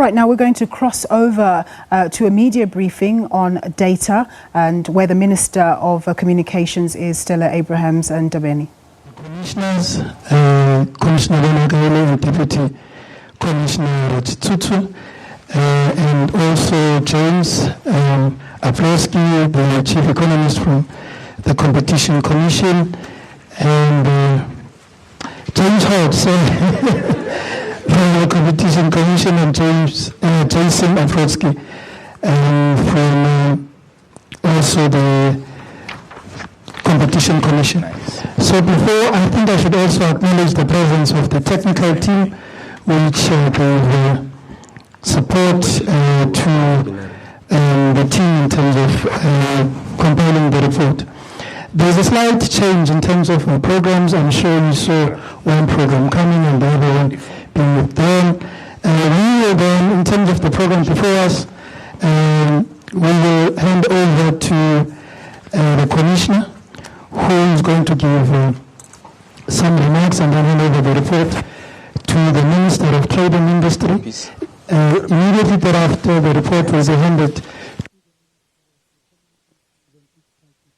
Right, now we're going to cross over to a media briefing on data, and where the Minister of Communications is Stella Abrahams and Ndabeni. Commissioners, Commissioner Benagaile and Deputy Commissioner Tutu, and also James Aplowski, the Chief Economist from the Competition Commission, and James Hodge, from the Competition Commission, and Jason Aplowski from also the Competition Commission. So before, I think I should also acknowledge the presence of the technical team, which gave support to the team in terms of compiling the report. There's a slight change in terms of programs. I'm sure you saw one program coming and the other one being withdrawn. We will then, in terms of the program before us, we will hand over to the Commissioner, who is going to give some remarks, and then hand over the report to the Minister of Trade and Industry. Immediately thereafter, the report was handed to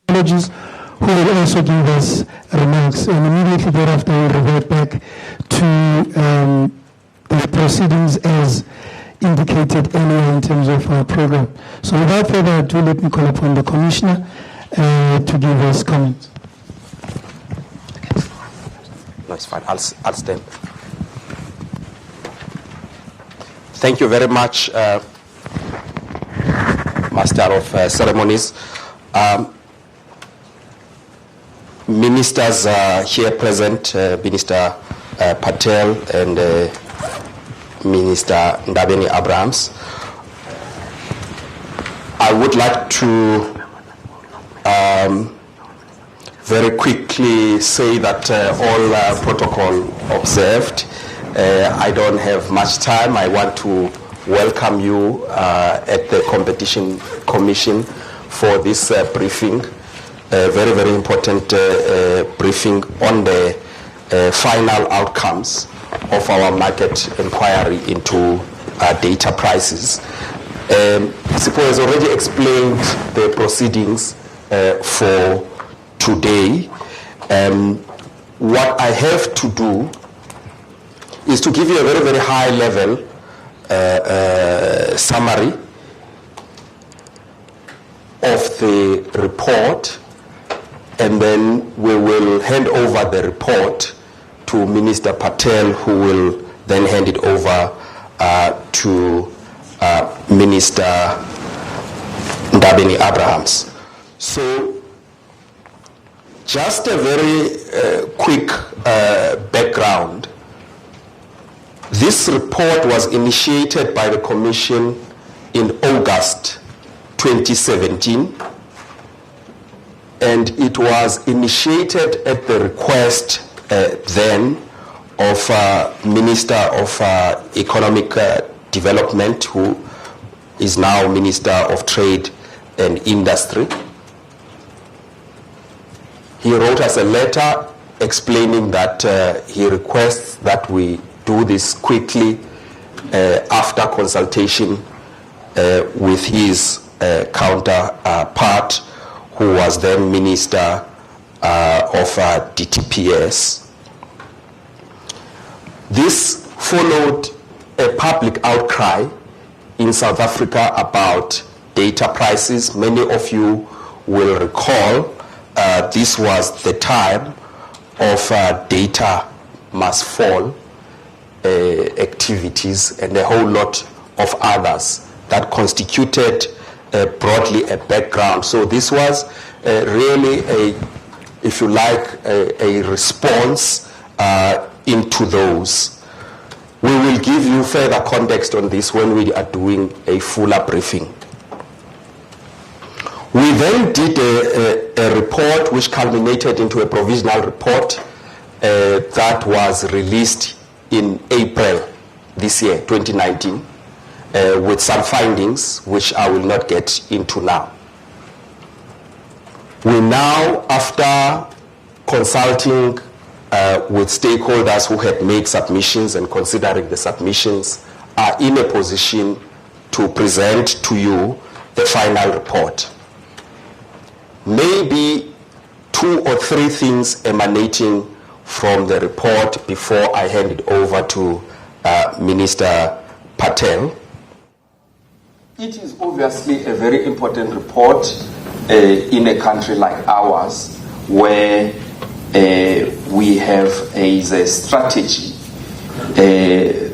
technologies, who will also give us remarks, and immediately thereafter we'll revert back to the proceedings as indicated earlier in terms of our program. So without further ado, let me call upon the Commissioner to give us comments. No, it's fine. I'll stand. Thank you very much, Master of Ceremonies. Ministers here present, Minister Patel and Minister Ndabeni Abrahams. I would like to very quickly say that all protocol observed. I don't have much time. I want to welcome you at the Competition Commission for this briefing. Very, very important briefing on the final outcomes of our market inquiry into data prices. Sipo has already explained the proceedings for today. What I have to do is to give you a very, very high level summary of the report, and then we will hand over the report to Minister Patel, who will then hand it over to Minister Ndabeni Abrahams. So just a very quick background. This report was initiated by the Commission in August 2017, and it was initiated at the request then of Minister of Economic Development, who is now Minister of Trade and Industry. He wrote us a letter explaining that he requests that we do this quickly after consultation with his counterpart, who was then Minister of DTPS. This followed a public outcry in South Africa about data prices. Many of you will recall this was the time of data must fall activities and a whole lot of others that constituted broadly a background. So this was really if you like, a response into those. We will give you further context on this when we are doing a fuller briefing. We then did a report which culminated into a provisional report that was released in April this year, 2019, with some findings which I will not get into now. We now, after consulting with stakeholders who had made submissions and considering the submissions are in a position to present to you the final report. Maybe 2 or 3 things emanating from the report before I hand it over to Minister Patel. It is obviously a very important report in a country like ours, where we have a strategy, the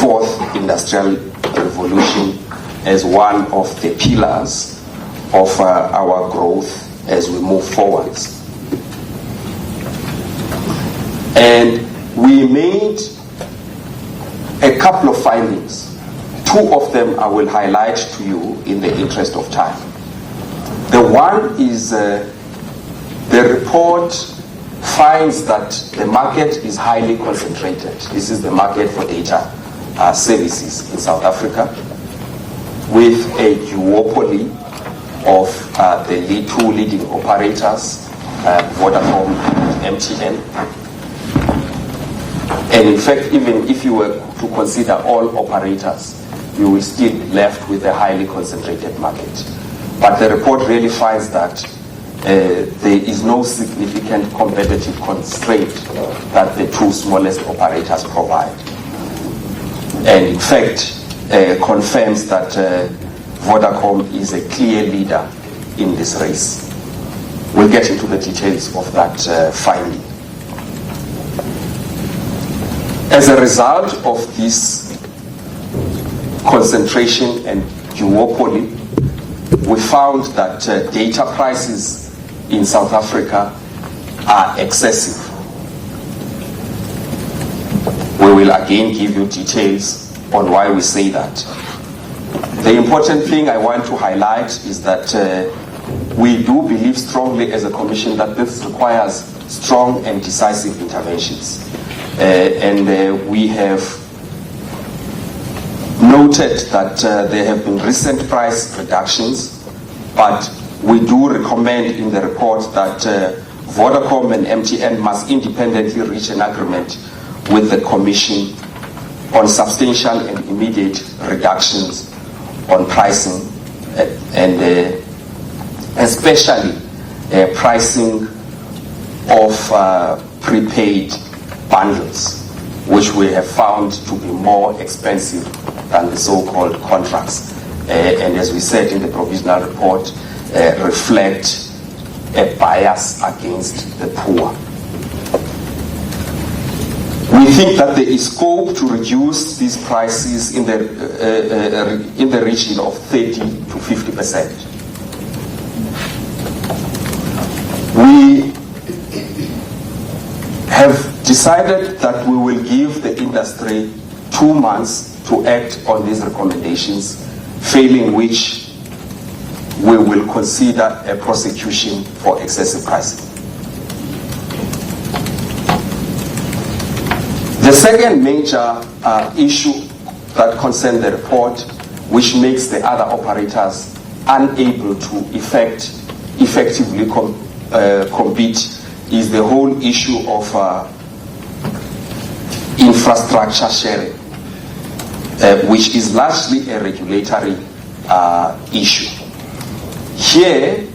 4th industrial revolution, as one of the pillars of our growth as we move forwards. And we made a couple of findings. 2 of them I will highlight to you in the interest of time. The one is the report finds that the market is highly concentrated. This is the market for data services in South Africa, with a duopoly of the 2 leading operators, Vodacom and MTN. And in fact, even if you were to consider all operators, you will still be left with a highly concentrated market. But the report really finds that there is no significant competitive constraint that the 2 smallest operators provide. And in fact, confirms that Vodacom is a clear leader in this race. We'll get into the details of that finding. As a result of this concentration and duopoly, we found that data prices in South Africa are excessive. We will again give you details on why we say that. The important thing I want to highlight is that we do believe strongly as a Commission that this requires strong and decisive interventions. And we have noted that there have been recent price reductions, but we do recommend in the report that Vodacom and MTN must independently reach an agreement with the Commission on substantial and immediate reductions on pricing, and especially pricing of prepaid bundles, which we have found to be more expensive than the so-called contracts. And as we said in the provisional report, reflect a bias against the poor. We think that there is scope to reduce these prices in the region of 30 to 50%. We have decided that we will give the industry 2 months to act on these recommendations, failing which we will consider a prosecution for excessive pricing. The second major issue that concerns the report, which makes the other operators unable to effectively compete, is the whole issue of infrastructure sharing, which is largely a regulatory issue. Here,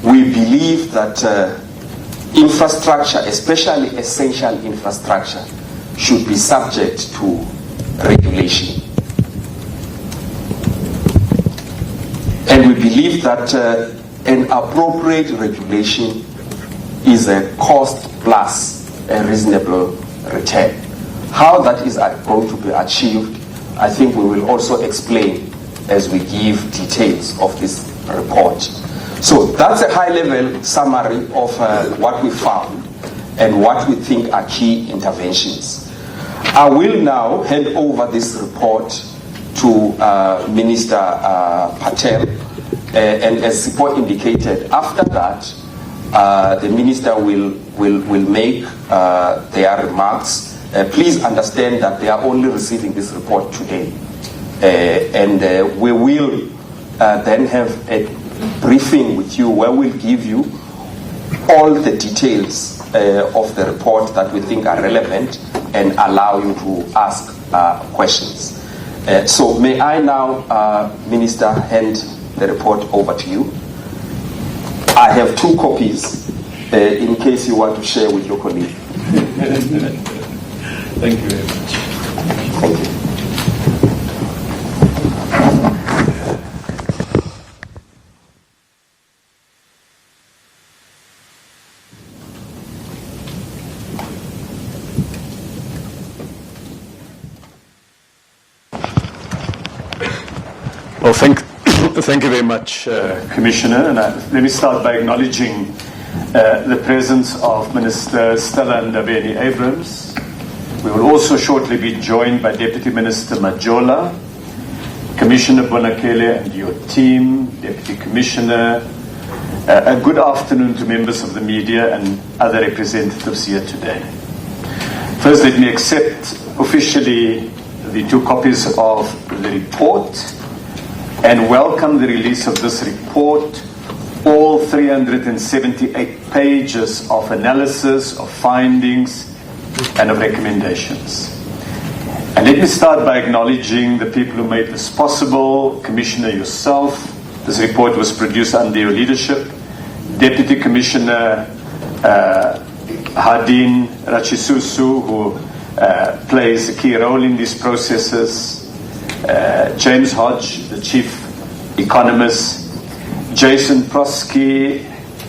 we believe that infrastructure, especially essential infrastructure, should be subject to regulation. And we believe that an appropriate regulation is a cost plus a reasonable return. How that is going to be achieved, I think we will also explain as we give details of this report. So that's a high-level summary of what we found and what we think are key interventions. I will now hand over this report to Minister Patel, and as Sipho indicated, after that, the Minister will make their remarks. Please understand that they are only receiving this report today, and we will then have a briefing with you where we'll give you all the details of the report that we think are relevant and allow you to ask questions. So may I now, Minister, hand the report over to you. I have 2 copies in case you want to share with your colleague. Thank you very much. Thank you. Well, thank you very much, Commissioner. And let me start by acknowledging the presence of Minister Stella Ndabeni-Abrahams. We will also shortly be joined by Deputy Minister Majola, Commissioner Bonakele and your team, Deputy Commissioner. A good afternoon to members of the media and other representatives here today. First, let me accept officially the 2 copies of the report and welcome the release of this report, all 378 pages of analysis, of findings, and of recommendations. And let me start by acknowledging the people who made this possible. Commissioner, yourself, this report was produced under your leadership. Deputy Commissioner Hadin Rachisusu, who plays a key role in these processes. James Hodge, the Chief Economist. Jason Prosky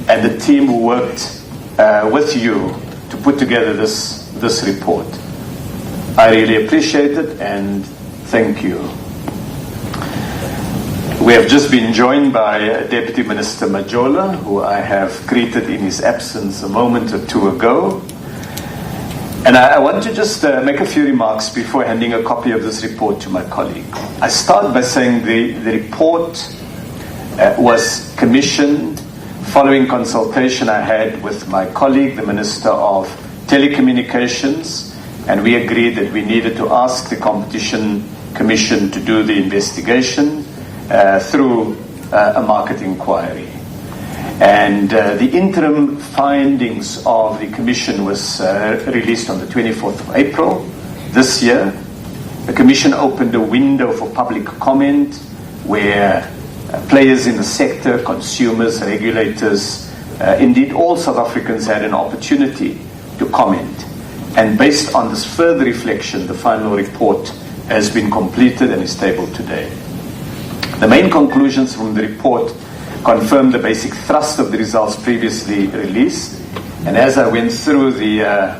and the team who worked with you to put together this report. I really appreciate it and thank you. We have just been joined by Deputy Minister Majola, who I have greeted in his absence a moment or 2 ago. And I want to just make a few remarks before handing a copy of this report to my colleague. I start by saying the report was commissioned following consultation I had with my colleague, the Minister of Telecommunications, and we agreed that we needed to ask the Competition Commission to do the investigation through a market inquiry. And the interim findings of the Commission was released on the 24th of April this year. The Commission opened a window for public comment where players in the sector, consumers, regulators, indeed all South Africans had an opportunity to comment. And based on this further reflection, the final report has been completed and is tabled today. The main conclusions from the report confirm the basic thrust of the results previously released. And as I went through the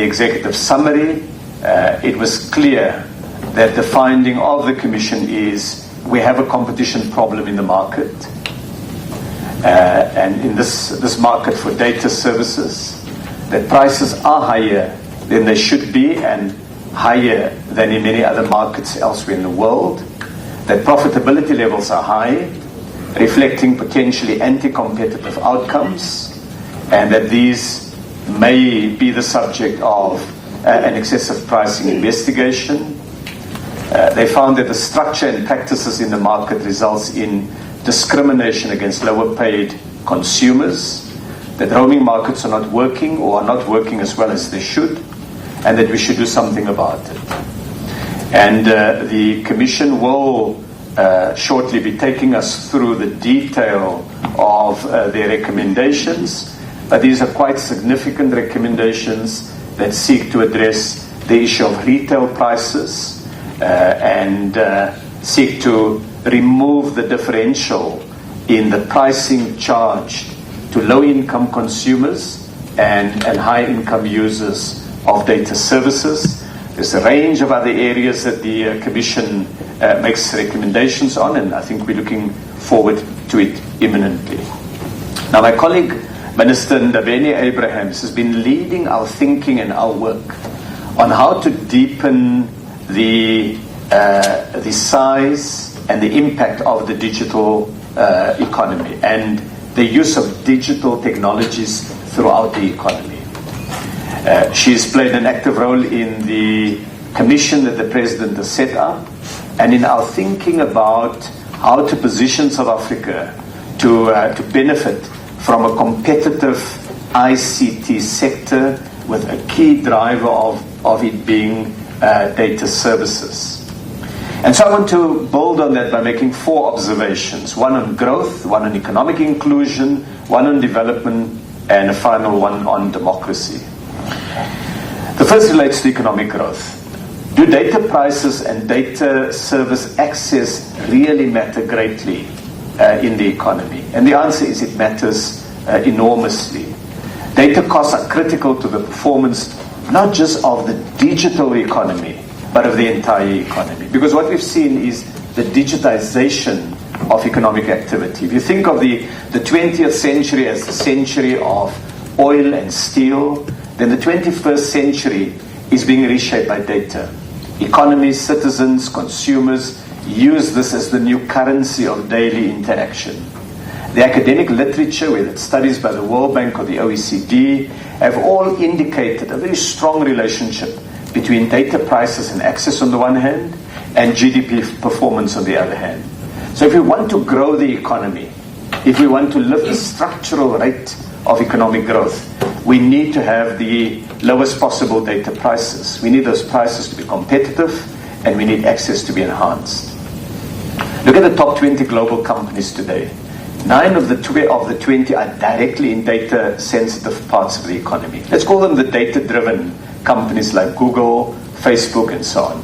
executive summary, it was clear that the finding of the Commission is we have a competition problem in the market. And in this market for data services, that prices are higher than they should be and higher than in many other markets elsewhere in the world. That profitability levels are high, reflecting potentially anti-competitive outcomes, and that these may be the subject of an excessive pricing investigation. They found that the structure and practices in the market results in discrimination against lower paid consumers, that roaming markets are not working or are not working as well as they should, and that we should do something about it. And the Commission will shortly be taking us through the detail of their recommendations, but these are quite significant recommendations that seek to address the issue of retail prices and seek to remove the differential in the pricing charged to low-income consumers and high-income users of data services. There's a range of other areas that the Commission makes recommendations on, and I think we're looking forward to it imminently. Now, my colleague, Minister Ndabeni-Abrahams, has been leading our thinking and our work on how to deepen the size and the impact of the digital economy and the use of digital technologies throughout the economy. She's played an active role in the commission that the President has set up and in our thinking about how to position South Africa to benefit from a competitive ICT sector with a key driver of it being data services. And so I want to build on that by making 4 observations. One on growth, one on economic inclusion, one on development, and a final one on democracy. The first relates to economic growth. Do data prices and data service access really matter greatly in the economy? And the answer is it matters enormously. Data costs are critical to the performance not just of the digital economy, but of the entire economy. Because what we've seen is the digitization of economic activity. If you think of the 20th century as the century of oil and steel, then the 21st century is being reshaped by data. Economies, citizens, consumers use this as the new currency of daily interaction. The academic literature, whether it's studies by the World Bank or the OECD, have all indicated a very strong relationship between data prices and access on the one hand, and GDP performance on the other hand. So if we want to grow the economy, if we want to lift the structural rate of economic growth, we need to have the lowest possible data prices. We need those prices to be competitive, and we need access to be enhanced. Look at the top 20 global companies today. 9 of the 20 are directly in data-sensitive parts of the economy. Let's call them the data-driven companies like Google, Facebook, and so on.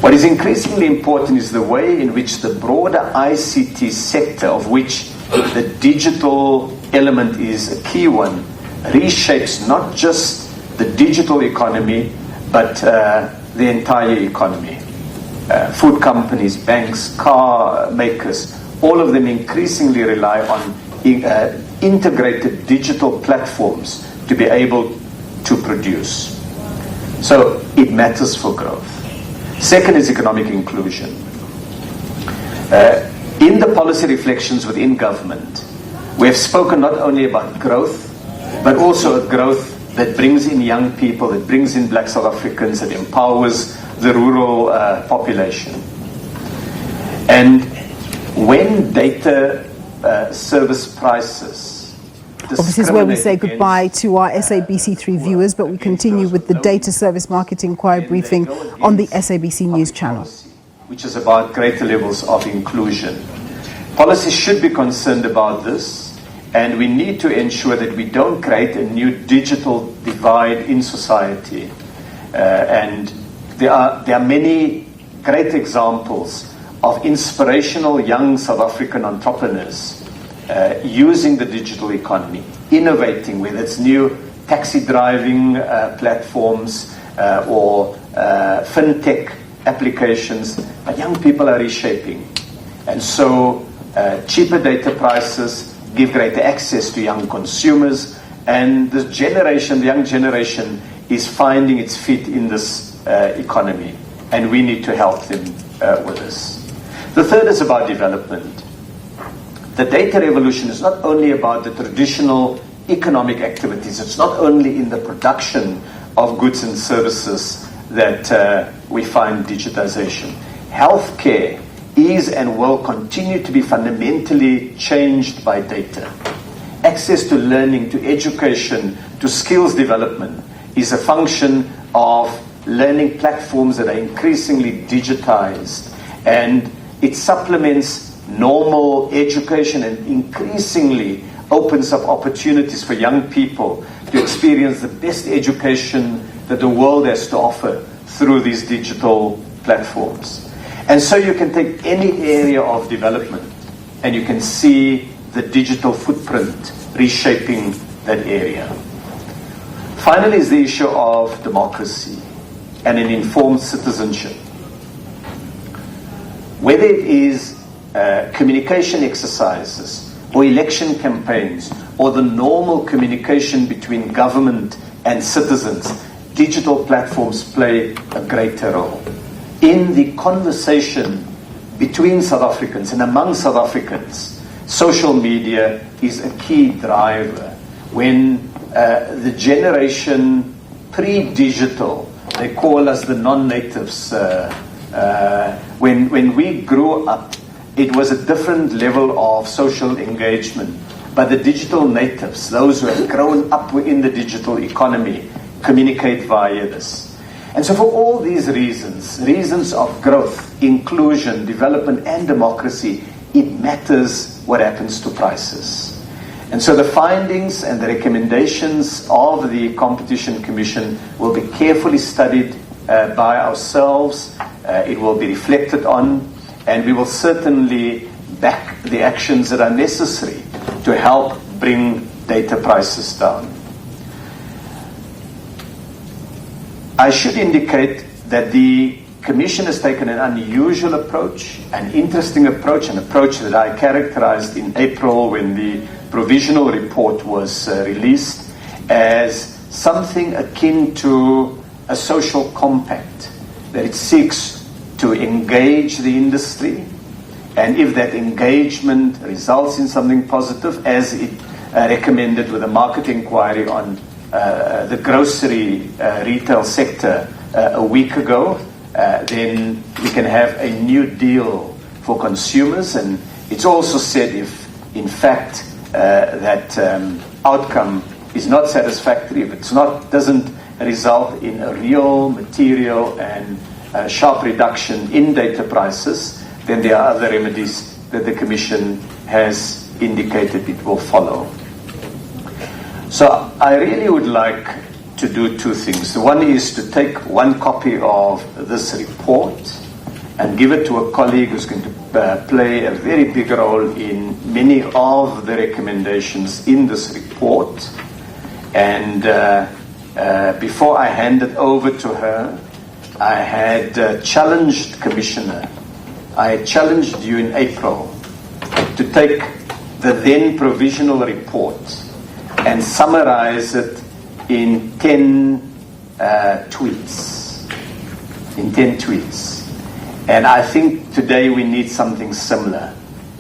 What is increasingly important is the way in which the broader ICT sector, of which the digital element is a key one, reshapes not just the digital economy, but the entire economy. Food companies, banks, car makers, all of them increasingly rely on integrated digital platforms to be able to produce. So it matters for growth. Second is economic inclusion. In the policy reflections within government, we have spoken not only about growth, but also a growth that brings in young people, that brings in black South Africans, that empowers the rural population. And when data service prices... This is where we say goodbye to our SABC3 viewers, but we continue with the Data Service Market Inquiry briefing on the SABC News channel. Which is about greater levels of inclusion. Policy should be concerned about this, and we need to ensure that we don't create a new digital divide in society. And there are many great examples of inspirational young South African entrepreneurs using the digital economy, innovating, whether it's new taxi driving platforms or fintech applications, but young people are reshaping. And so cheaper data prices give greater access to young consumers, and the young generation is finding its feet in this economy, and we need to help them with this. The third is about development. The data revolution is not only about the traditional economic activities. It's not only in the production of goods and services that we find digitization. Healthcare is and will continue to be fundamentally changed by data. Access to learning, to education, to skills development is a function of learning platforms that are increasingly digitized, and it supplements normal education and increasingly opens up opportunities for young people to experience the best education that the world has to offer through these digital platforms. And so you can take any area of development and you can see the digital footprint reshaping that area. Finally is the issue of democracy and an informed citizenship. Whether it is communication exercises or election campaigns or the normal communication between government and citizens, digital platforms play a greater role. In the conversation between South Africans and among South Africans, social media is a key driver. When the generation pre-digital, they call us the non-natives, when we grew up, it was a different level of social engagement. But the digital natives, those who have grown up within the digital economy, communicate via this. And so for all these reasons of growth, inclusion, development, and democracy, it matters what happens to prices. And so the findings and the recommendations of the Competition Commission will be carefully studied by ourselves. It will be reflected on, and we will certainly back the actions that are necessary to help bring data prices down. I should indicate that the Commission has taken an unusual approach, an interesting approach, an approach that I characterized in April when the provisional report was released as something akin to a social compact, that it seeks to engage the industry, and if that engagement results in something positive, as it recommended with a market inquiry on the grocery retail sector a week ago, then we can have a new deal for consumers. And it's also said if, in fact, that outcome is not satisfactory, if it's not, doesn't result in a real, material, and sharp reduction in data prices, then there are other remedies that the Commission has indicated it will follow. So I really would like to do two things. One is to take one copy of this report and give it to a colleague who's going to play a very big role in many of the recommendations in this report. And before I hand it over to her, I had challenged Commissioner. I had challenged you in April to take the then provisional report and summarize it in 10 tweets. In 10 tweets. And I think today we need something similar.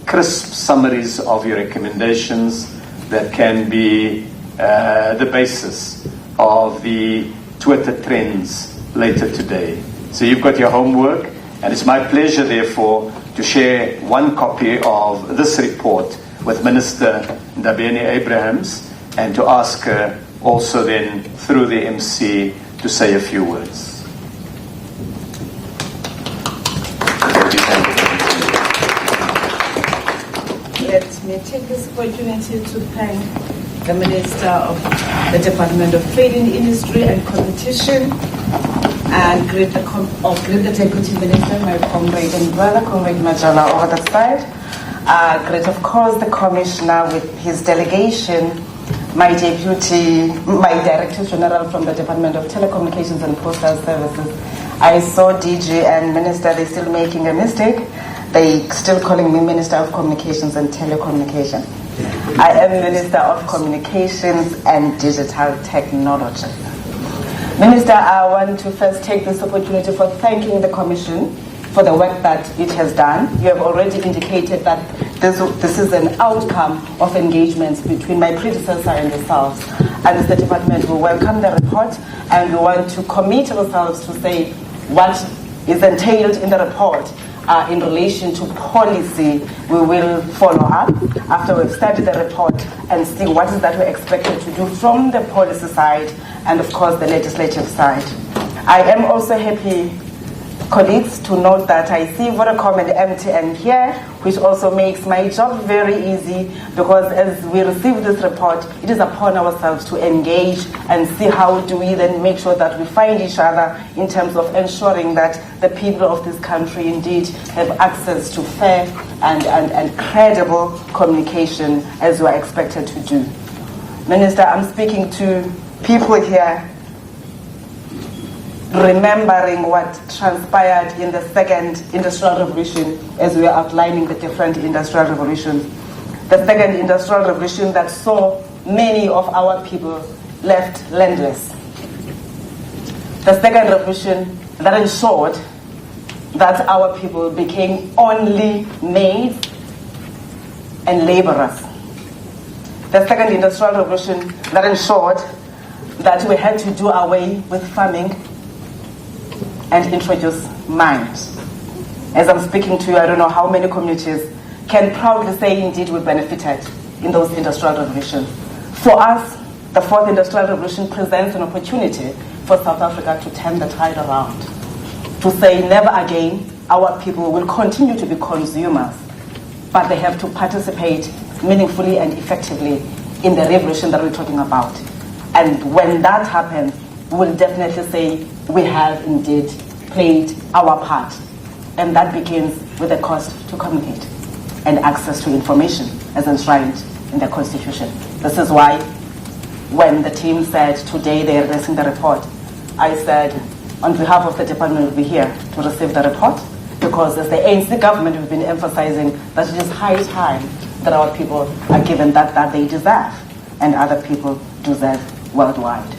Crisp summaries of your recommendations that can be the basis of the Twitter trends later today. So you've got your homework, and it's my pleasure, therefore, to share one copy of this report with Minister Ndabeni Abrahams, and to ask her also then, through the MC, to say a few words. Let me take this opportunity to thank the Minister of the Department of Trade and Industry and Competition, and greet the Deputy Minister, my comrade and brother, Comrade Majala, over the side. Greet, of course, the Commissioner with his delegation, my Director General from the Department of Telecommunications and Postal Services. I saw DG and Minister, they're still making a mistake. They're still calling me Minister of Communications and Telecommunication. I am Minister of Communications and Digital Technology. Minister, I want to first take this opportunity for thanking the Commission for the work that it has done. You have already indicated that this is an outcome of engagements between my predecessor and yourselves. And as the department, we welcome the report, and we want to commit ourselves to say what is entailed in the report in relation to policy. We will follow up after we've studied the report and see what is that we're expected to do from the policy side and, of course, the legislative side. I am also happy, colleagues, to note that I see Vodacom and MTN here, which also makes my job very easy, because as we receive this report, it is upon ourselves to engage and see how do we then make sure that we find each other in terms of ensuring that the people of this country indeed have access to fair and credible communication as we are expected to do. Minister, I'm speaking to people here remembering what transpired in the second industrial revolution as we are outlining the different industrial revolutions. The second industrial revolution that saw many of our people left landless. The second revolution that ensured that our people became only maids and laborers. The second industrial revolution that ensured that we had to do away with farming and introduce mines. As I'm speaking to you, I don't know how many communities can proudly say indeed we benefited in those industrial revolutions. For us, the fourth industrial revolution presents an opportunity for South Africa to turn the tide around, to say never again, our people will continue to be consumers, but they have to participate meaningfully and effectively in the revolution that we're talking about. And when that happens, we'll definitely say we have indeed played our part. And that begins with the cost to communicate and access to information as enshrined in the Constitution. This is why when the team said today they are releasing the report, I said on behalf of the department we'll be here to receive the report, because as the ANC government we've been emphasizing that it is high time that our people are given that they deserve and other people deserve worldwide.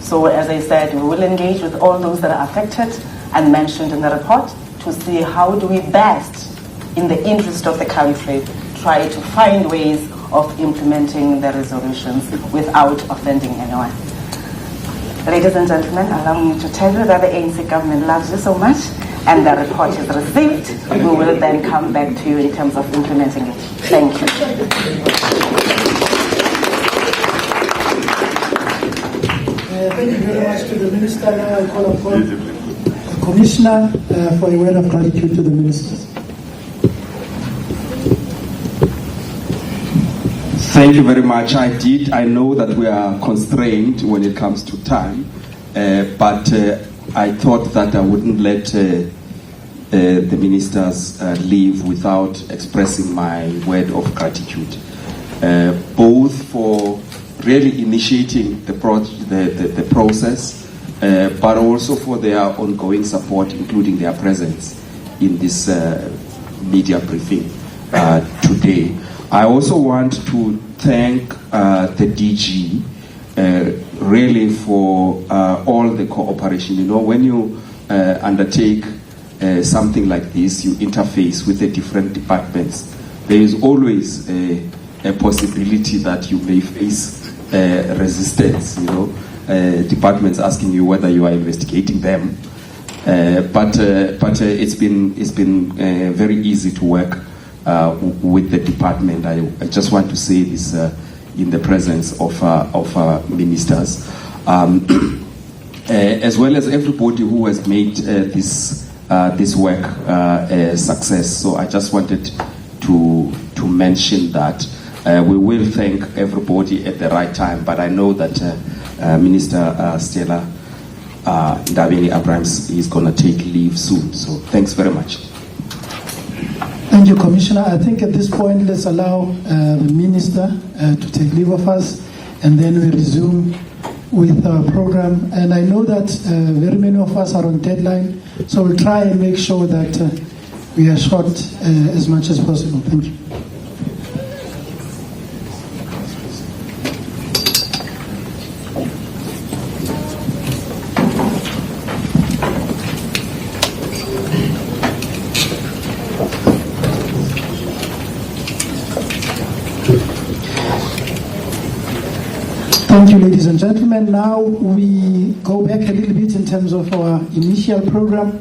So as I said, we will engage with all those that are affected and mentioned in the report to see how do we best, in the interest of the country, try to find ways of implementing the resolutions without offending anyone. Ladies and gentlemen, allow me to tell you that the ANC government loves you so much, and the report is received. We will then come back to you in terms of implementing it. Thank you. Thank you very much to the Minister. Now I call upon the Commissioner for a word of gratitude to the Ministers. Thank you very much. I know that we are constrained when it comes to time, but I thought that I wouldn't let the ministers leave without expressing my word of gratitude, both for really initiating the process, but also for their ongoing support, including their presence in this media briefing today. I also want to thank the DG really for all the cooperation. You know, when you undertake something like this, you interface with the different departments. There is always a possibility that you may face resistance, you know, departments asking you whether you are investigating them. But it's been very easy to work with the department. I just want to say this in the presence of ministers, as well as everybody who has made this work a success. So I just wanted to mention that. We will thank everybody at the right time, but I know that Minister Stella Ndabeni-Abrahams is going to take leave soon. So thanks very much. Thank you, Commissioner. I think at this point, let's allow the Minister to take leave of us, and then we resume with our program. And I know that very many of us are on deadline, so we'll try and make sure that we are short as much as possible. Thank you. Thank you, ladies and gentlemen. Now we go back a little bit in terms of our initial program.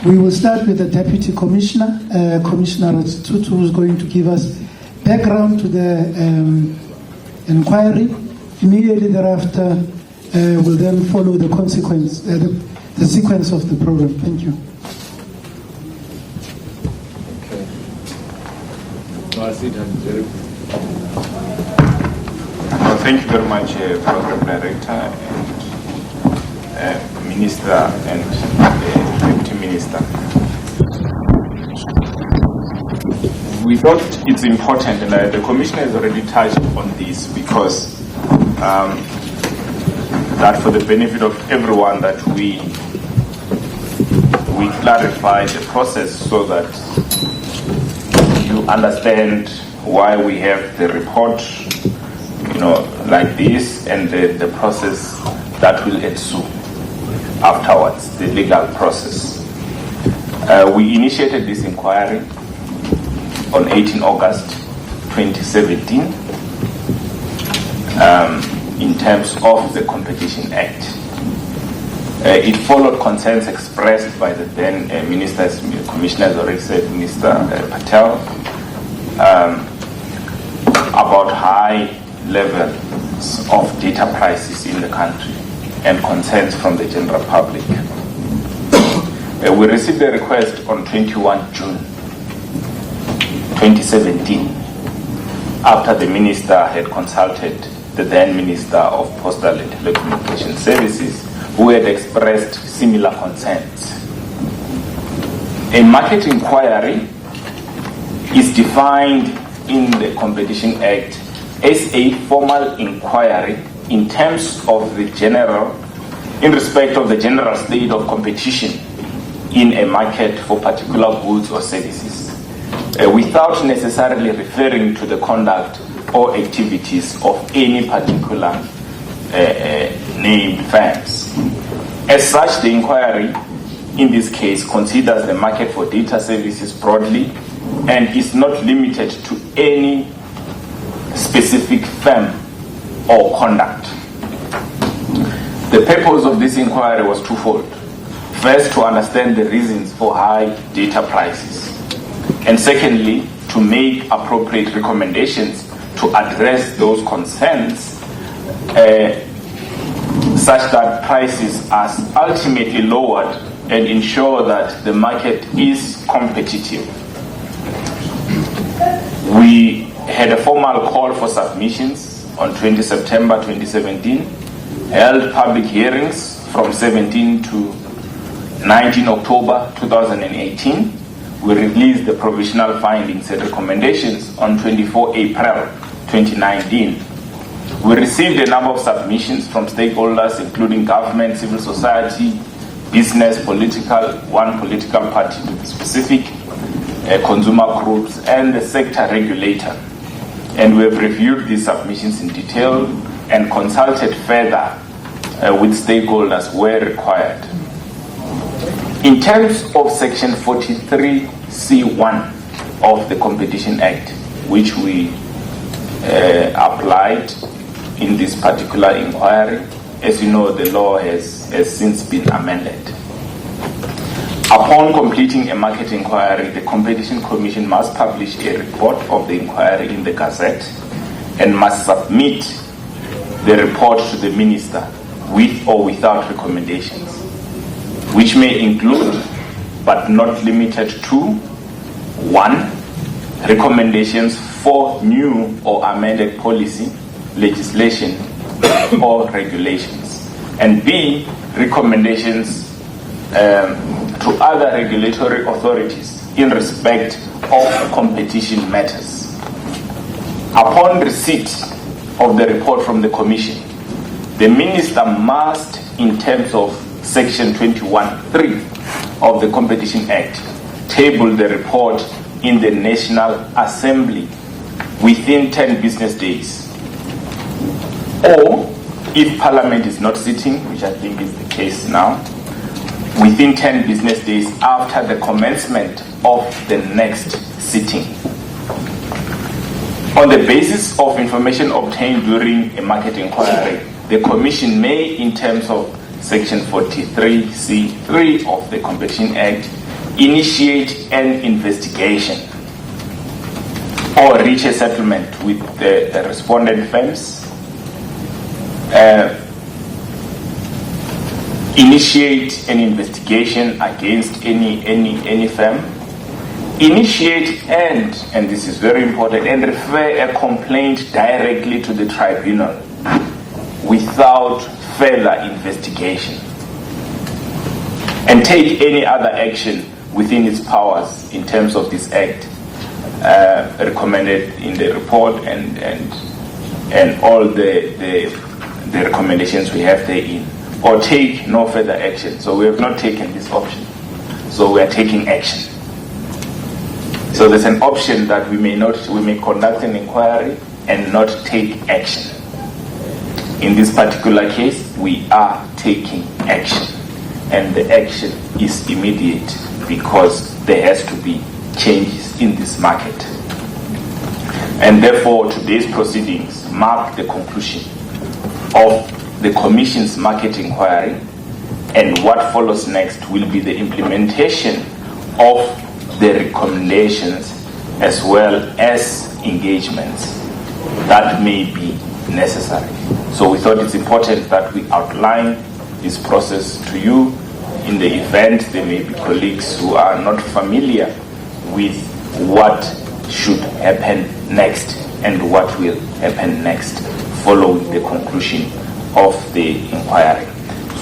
We will start with the Deputy Commissioner, Commissioner Tutu, who is going to give us background to the inquiry. Immediately thereafter, will then follow the consequence, the sequence of the program. Thank you. Well, thank you very much, Program Director and Minister and Deputy Minister. We thought it's important, and the Commissioner has already touched on this, because that for the benefit of everyone, that we clarify the process so that you understand why we have the report, like this, and the process that will ensue afterwards, the legal process. We initiated this inquiry on 18 August 2017 in terms of the Competition Act. It followed concerns expressed by the then ministers, Commissioner has already said, Minister Patel, about high levels of data prices in the country. and concerns from the general public. We received a request on 21 June 2017 after the minister had consulted the then Minister of Postal and Telecommunication Services, who had expressed similar concerns. A market inquiry is defined in the Competition Act as a formal inquiry in terms of in respect of the general state of competition in a market for particular goods or services, without necessarily referring to the conduct or activities of any particular named firms. As such, the inquiry in this case considers the market for data services broadly and is not limited to any specific firm or conduct. The purpose of this inquiry was twofold. First, to understand the reasons for high data prices, and secondly, to make appropriate recommendations to address those concerns such that prices are ultimately lowered and ensure that the market is competitive. We had a formal call for submissions on 20 September 2017, held public hearings from 17 to 19 October 2018. We released the provisional findings and recommendations on 24 April 2019. We received a number of submissions from stakeholders, including government, civil society, business, one political party to be specific, consumer groups, and the sector regulator. And we have reviewed these submissions in detail and consulted further with stakeholders where required. In terms of Section 43C1 of the Competition Act, which we applied in this particular inquiry, as you know, the law has since been amended. Upon completing a market inquiry, the Competition Commission must publish a report of the inquiry in the Gazette and must submit the report to the Minister with or without recommendations, which may include, but not limited to, 1. Recommendations for new or amended policy, legislation, or regulations, and B. Recommendations to other regulatory authorities in respect of competition matters. Upon receipt of the report from the Commission, the Minister must, in terms of Section 21(3) of the Competition Act, table the report in the National Assembly within 10 business days. Or, if Parliament is not sitting, which I think is the case now, within 10 business days after the commencement of the next sitting. On the basis of information obtained during a market inquiry, the Commission may, in terms of Section 43C3 of the Competition Act, initiate an investigation or reach a settlement with the respondent firms, initiate an investigation against any firm, initiate and this is very important, and refer a complaint directly to the tribunal without further investigation, and take any other action within its powers in terms of this act recommended in the report and all the recommendations we have therein, or take no further action. So we have not taken this option, so we are taking action. So there's an option that we may conduct an inquiry and not take action. In this particular case, we are taking action, and the action is immediate because there has to be changes in this market. And therefore, today's proceedings mark the conclusion of the Commission's market inquiry, and what follows next will be the implementation of the recommendations as well as engagements that may be necessary. So we thought it's important that we outline this process to you. In the event there may be colleagues who are not familiar with what should happen next and what will happen next following the conclusion of the inquiry.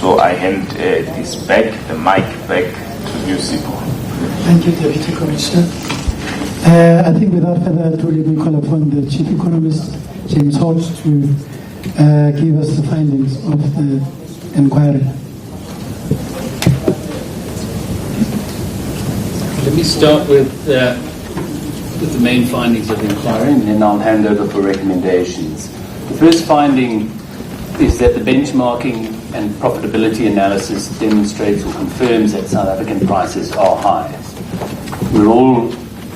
So I hand the mic back to you, Sipho. Thank you, Deputy Commissioner. I think without further ado, let me call upon the Chief Economist, James Holt, to give us the findings of the inquiry. Let me start with the main findings of the inquiry, and then I'll hand over for recommendations. The first finding is that the benchmarking and profitability analysis demonstrates or confirms that South African prices are high. We're all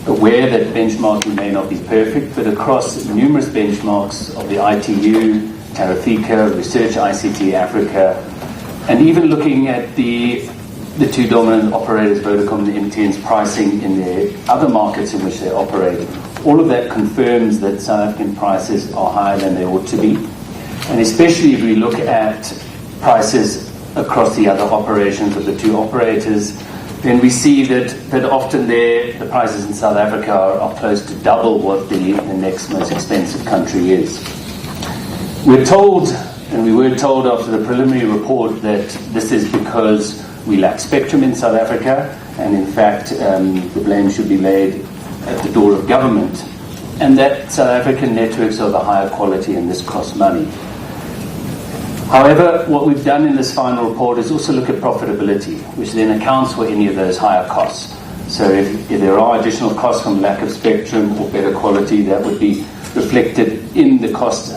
aware that benchmarking may not be perfect, but across numerous benchmarks of the ITU, Tarifica, Research ICT Africa, and even looking at the two dominant operators, Vodacom and MTN's pricing in the other markets in which they operate, all of that confirms that South African prices are higher than they ought to be. And especially if we look at prices across the other operations of the two operators, then we see that often the prices in South Africa are close to double what the next most expensive country is. We're told, and we were told after the preliminary report, that this is because we lack spectrum in South Africa, and in fact the blame should be laid at the door of government, and that South African networks are the higher quality and this costs money. However, what we've done in this final report is also look at profitability, which then accounts for any of those higher costs. So if there are additional costs from lack of spectrum or better quality, that would be reflected in the cost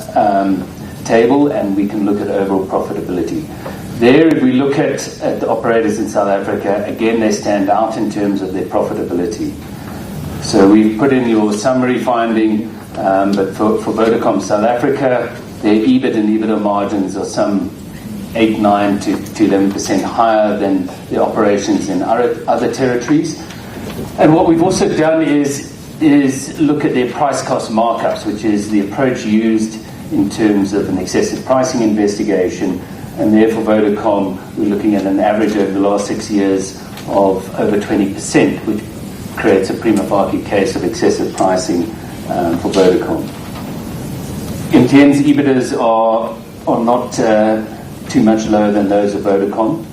table, and we can look at overall profitability. There, if we look at the operators in South Africa, again, they stand out in terms of their profitability. So we've put in your summary finding, but for Vodacom South Africa, their EBIT and EBITDA margins are some 8, 9 to 11% higher than the operations in other territories. And what we've also done is look at their price-cost markups, which is the approach used in terms of an excessive pricing investigation. And therefore, Vodacom, we're looking at an average over the last 6 years of over 20%, which creates a prima facie case of excessive pricing for Vodacom. MTN's EBITDAs are not too much lower than those of Vodacom,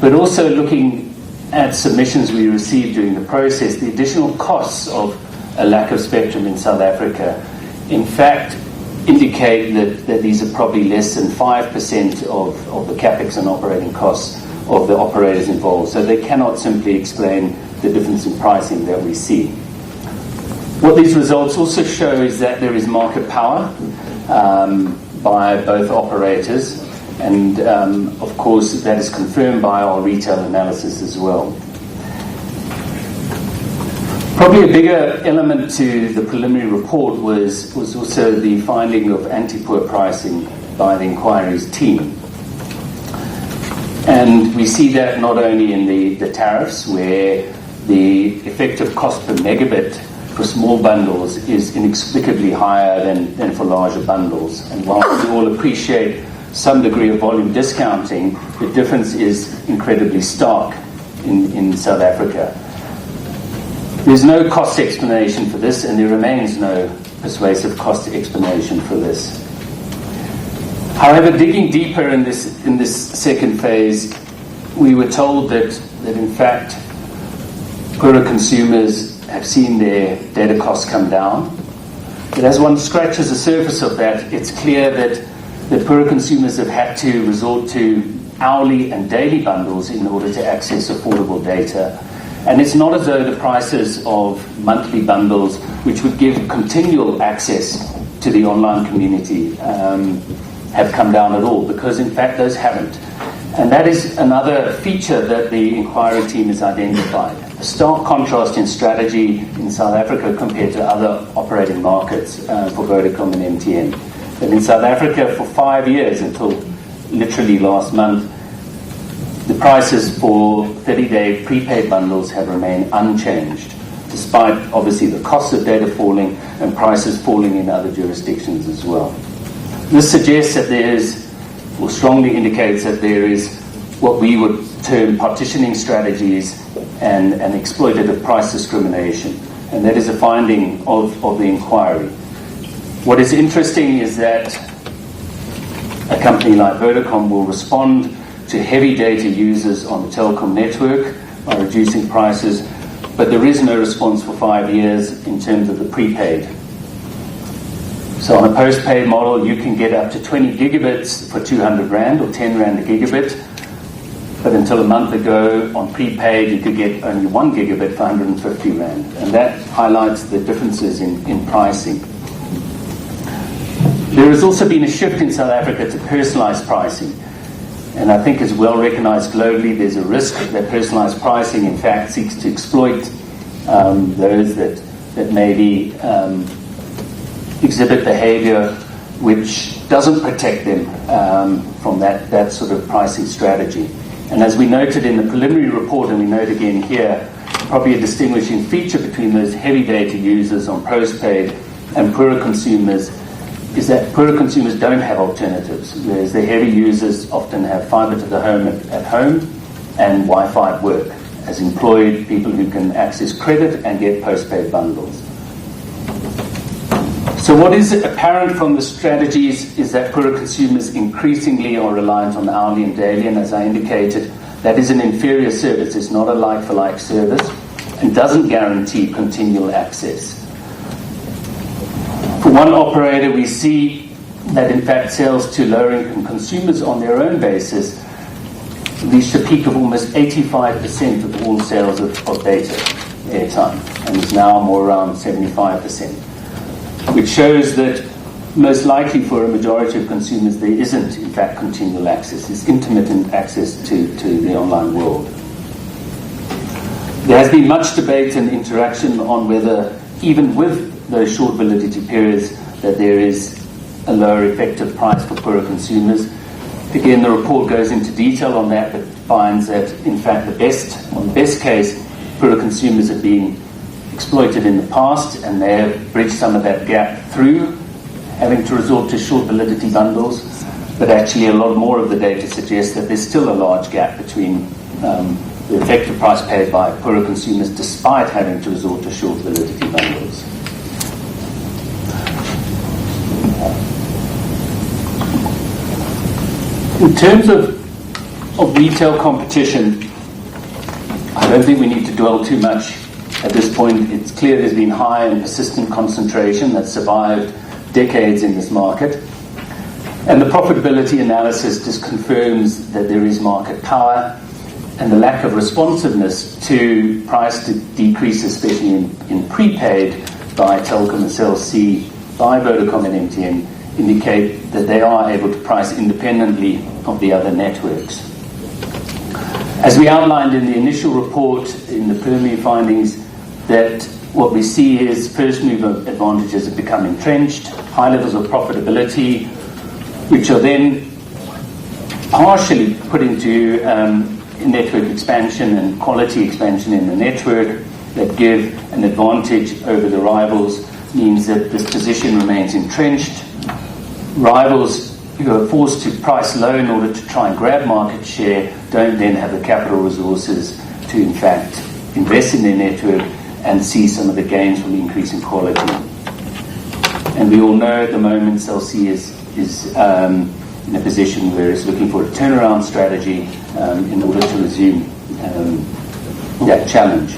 but also looking at submissions we received during the process, the additional costs of a lack of spectrum in South Africa, in fact, indicate that these are probably less than 5% of the capex and operating costs of the operators involved. So they cannot simply explain the difference in pricing that we see. What these results also show is that there is market power by both operators, and of course that is confirmed by our retail analysis as well. Probably a bigger element to the preliminary report was also the finding of anti-poor pricing by the inquiry's team. And we see that not only in the tariffs, where the effective cost per megabit for small bundles is inexplicably higher than for larger bundles. And while we all appreciate some degree of volume discounting, the difference is incredibly stark in South Africa. There's no cost explanation for this, and there remains no persuasive cost explanation for this. However, digging deeper in this second phase, we were told that in fact poorer consumers have seen their data costs come down. But as one scratches the surface of that, it's clear that poorer consumers have had to resort to hourly and daily bundles in order to access affordable data. And it's not as though the prices of monthly bundles, which would give continual access to the online community, have come down at all, because in fact those haven't. And that is another feature that the inquiry team has identified. A stark contrast in strategy in South Africa compared to other operating markets for Vodacom and MTN. That in South Africa for 5 years, until literally last month, the prices for 30-day prepaid bundles have remained unchanged, despite obviously the cost of data falling and prices falling in other jurisdictions as well. This suggests that strongly indicates that there is what we would term partitioning strategies and exploitative price discrimination. And that is a finding of the inquiry. What is interesting is that a company like Vodacom will respond to heavy data users on the telecom network by reducing prices, but there is no response for 5 years in terms of the prepaid. So on a postpaid model, you can get up to 20 gigabits for 200 Rand or 10 Rand a gigabit, but until a month ago on prepaid, you could get only 1 gigabit for 150 Rand. And that highlights the differences in pricing. There has also been a shift in South Africa to personalized pricing. And I think it's well recognized globally there's a risk that personalized pricing in fact seeks to exploit those that maybe exhibit behavior which doesn't protect them from that sort of pricing strategy. And as we noted in the preliminary report, and we note again here, probably a distinguishing feature between those heavy data users on postpaid and poorer consumers is that poorer consumers don't have alternatives, whereas the heavy users often have fibre to the home at home and Wi-Fi at work, as employed people who can access credit and get postpaid bundles. So what is apparent from the strategies is that poorer consumers increasingly are reliant on hourly and daily, and as I indicated, that is an inferior service. It's not a like-for-like service and doesn't guarantee continual access. For one operator, we see that in fact sales to lower-income consumers on their own basis reached a peak of almost 85% of all sales of data airtime, and is now more around 75%, which shows that most likely for a majority of consumers there isn't in fact continual access. It's intermittent access to the online world. There has been much debate and interaction on whether, even with those short validity periods, that there is a lower effective price for poorer consumers. Again, the report goes into detail on that, but finds that in fact the best case, poorer consumers have been exploited in the past, and they have bridged some of that gap through having to resort to short validity bundles. But actually a lot more of the data suggests that there's still a large gap between the effective price paid by poorer consumers despite having to resort to short validity bundles. In terms of retail competition, I don't think we need to dwell too much at this point. It's clear there's been high and persistent concentration that survived decades in this market. And the profitability analysis just confirms that there is market power, and the lack of responsiveness to price decreases, especially in prepaid by Telkom and SABC, by Vodacom and MTN, indicate that they are able to price independently of the other networks. As we outlined in the initial report, in the preliminary findings, that what we see is first mover advantages have become entrenched, high levels of profitability, which are then partially put into network expansion and quality expansion in the network that give an advantage over the rivals, means that this position remains entrenched. Rivals who are forced to price low in order to try and grab market share don't then have the capital resources to in fact invest in their network and see some of the gains from increasing quality. And we all know at the moment SABC is in a position where it's looking for a turnaround strategy in order to resume that challenge.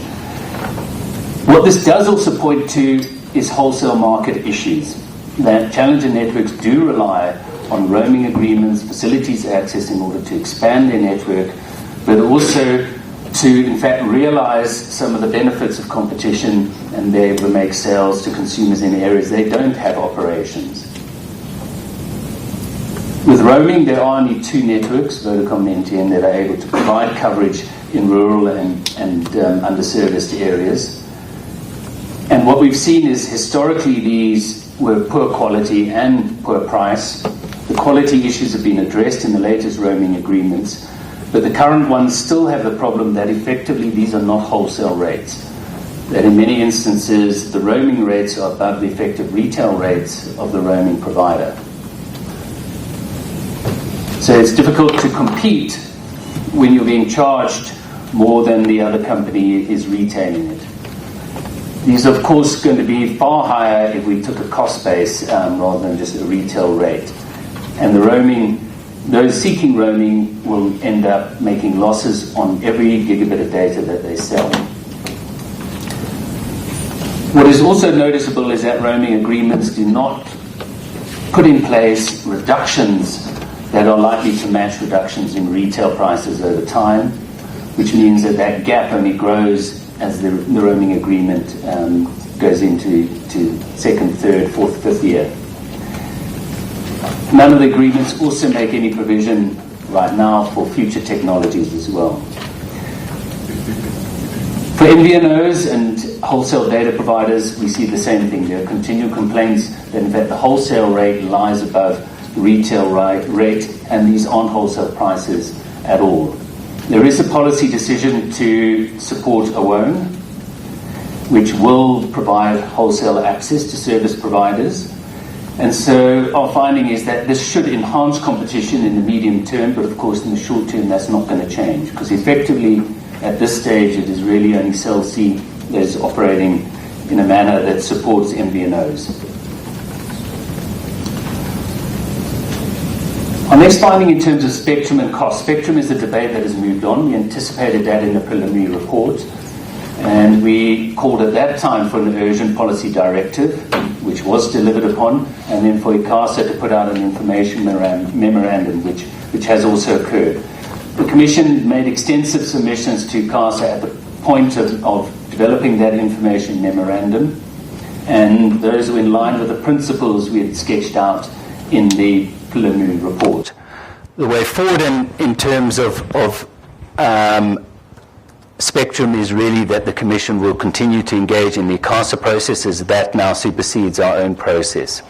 What this does also point to is wholesale market issues. That challenger networks do rely on roaming agreements, facilities access in order to expand their network, but also to in fact realize some of the benefits of competition and be able to make sales to consumers in areas they don't have operations. With roaming, there are only two networks, Vodacom and MTN, that are able to provide coverage in rural and underserviced areas. And what we've seen is historically these were poor quality and poor price. The quality issues have been addressed in the latest roaming agreements, but the current ones still have the problem that effectively these are not wholesale rates. That in many instances the roaming rates are above the effective retail rates of the roaming provider. So it's difficult to compete when you're being charged more than the other company is retailing it. These are, of course, going to be far higher if we took a cost base rather than just a retail rate. And the roaming, those seeking roaming will end up making losses on every gigabit of data that they sell. What is also noticeable is that roaming agreements do not put in place reductions that are likely to match reductions in retail prices over time, which means that that gap only grows as the roaming agreement goes into second, third, fourth, fifth year. None of the agreements also make any provision right now for future technologies as well. For MVNOs and wholesale data providers, we see the same thing. There are continual complaints that in fact the wholesale rate lies above the retail rate, and these aren't wholesale prices at all. There is a policy decision to support a WOAN, which will provide wholesale access to service providers. And so our finding is that this should enhance competition in the medium term, but of course in the short term that's not going to change, because effectively at this stage it is really only Cell C that is operating in a manner that supports MVNOs. Our next finding in terms of spectrum and cost. Spectrum is a debate that has moved on. We anticipated that in the preliminary report, and we called at that time for an urgent policy directive, which was delivered upon, and then for ICASA to put out an information memorandum, which has also occurred. The Commission made extensive submissions to ICASA at the point of developing that information memorandum, and those were in line with the principles we had sketched out in the preliminary report. The way forward in terms of spectrum is really that the Commission will continue to engage in the ICASA process, as that now supersedes our own process.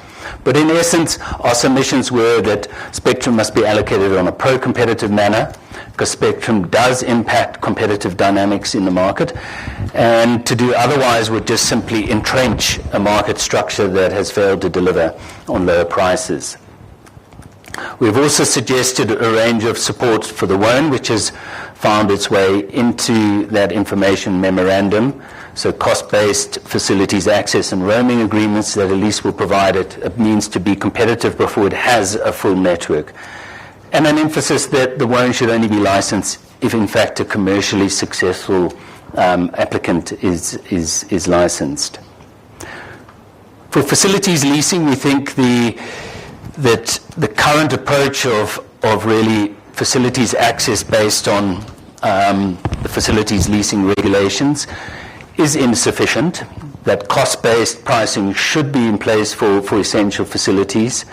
But in essence, our submissions were that spectrum must be allocated on a pro-competitive manner, because spectrum does impact competitive dynamics in the market, and to do otherwise would just simply entrench a market structure that has failed to deliver on lower prices. We've also suggested a range of support for the WOAN, which has found its way into that information memorandum. So cost-based facilities access and roaming agreements that at least will provide it a means to be competitive before it has a full network. And an emphasis that the WOAN should only be licensed if in fact a commercially successful applicant is licensed. For facilities leasing, we think that the current approach of really facilities access based on the facilities leasing regulations is insufficient, that cost-based pricing should be in place for essential facilities,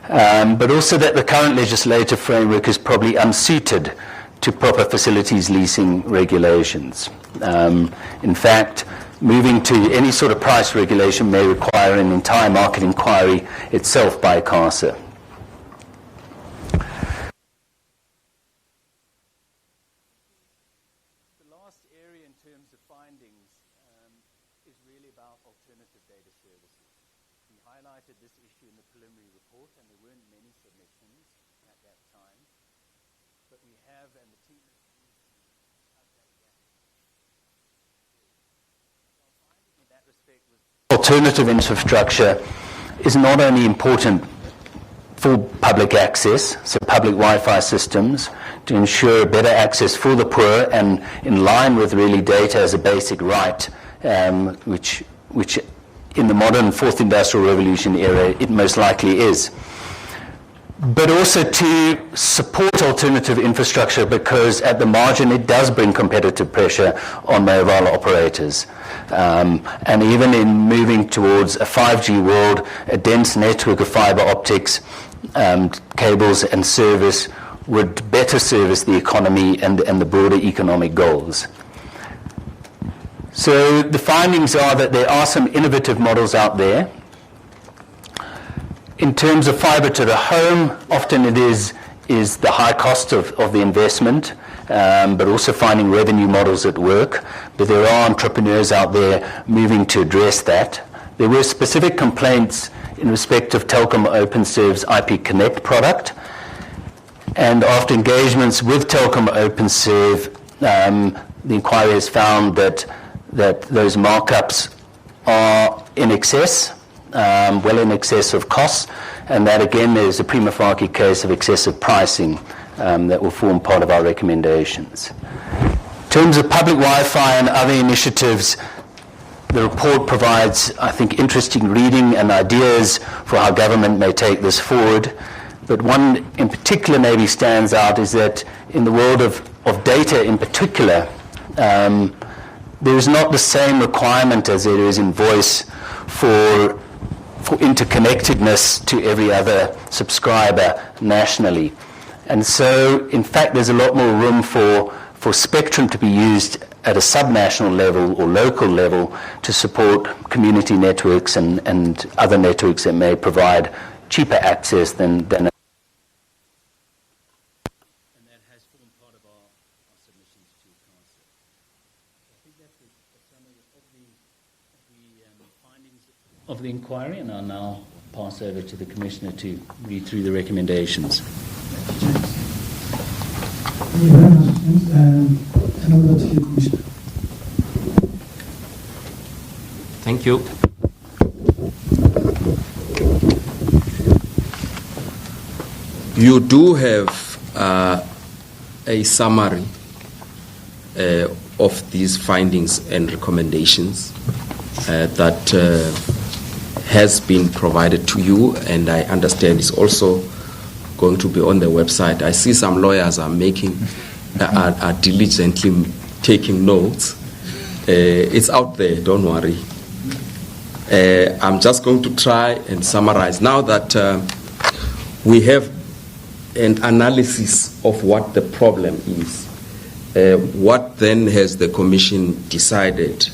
but also that the current legislative framework is probably unsuited to proper facilities leasing regulations. In fact, moving to any sort of price regulation may require an entire market inquiry itself by ICASA. The last area in terms of findings is really about alternative data services. We highlighted this issue in the preliminary report, and there weren't many submissions at that time, but we have, and the team has alternative infrastructure is not only important for public access, so public Wi-Fi systems, to ensure better access for the poor and in line with really data as a basic right, which in the modern fourth industrial revolution era it most likely is. But also to support alternative infrastructure, because at the margin it does bring competitive pressure on mobile operators. And even in moving towards a 5G world, a dense network of fiber optics, cables and service would better service the economy and the broader economic goals. So the findings are that there are some innovative models out there. In terms of fiber to the home, often it is the high cost of the investment, but also finding revenue models at work. But there are entrepreneurs out there moving to address that. There were specific complaints in respect of Telkom OpenServe's IP Connect product. And after engagements with Telkom OpenServe, the inquiry has found that those markups are in excess, well in excess of costs, and that again is a prima facie case of excessive pricing that will form part of our recommendations. In terms of public Wi-Fi and other initiatives, the report provides, I think, interesting reading and ideas for how government may take this forward. But one in particular maybe stands out is that in the world of data in particular, there is not the same requirement as there is in voice for interconnectedness to every other subscriber nationally. And so, in fact, there's a lot more room for spectrum to be used at a subnational level or local level to support community networks and other networks that may provide cheaper access than and that has formed part of our submissions to Council. I think that's a summary of the findings of the inquiry, and I'll now pass over to the Commissioner to read through the recommendations. Thank you very much, James. And over to you, Commissioner. Thank you. You do have a summary of these findings and recommendations that has been provided to you, and I understand is also going to be on the website. I see some lawyers are diligently taking notes. It's out there, don't worry. I'm just going to try and summarize. Now that we have an analysis of what the problem is, what then has the Commission decided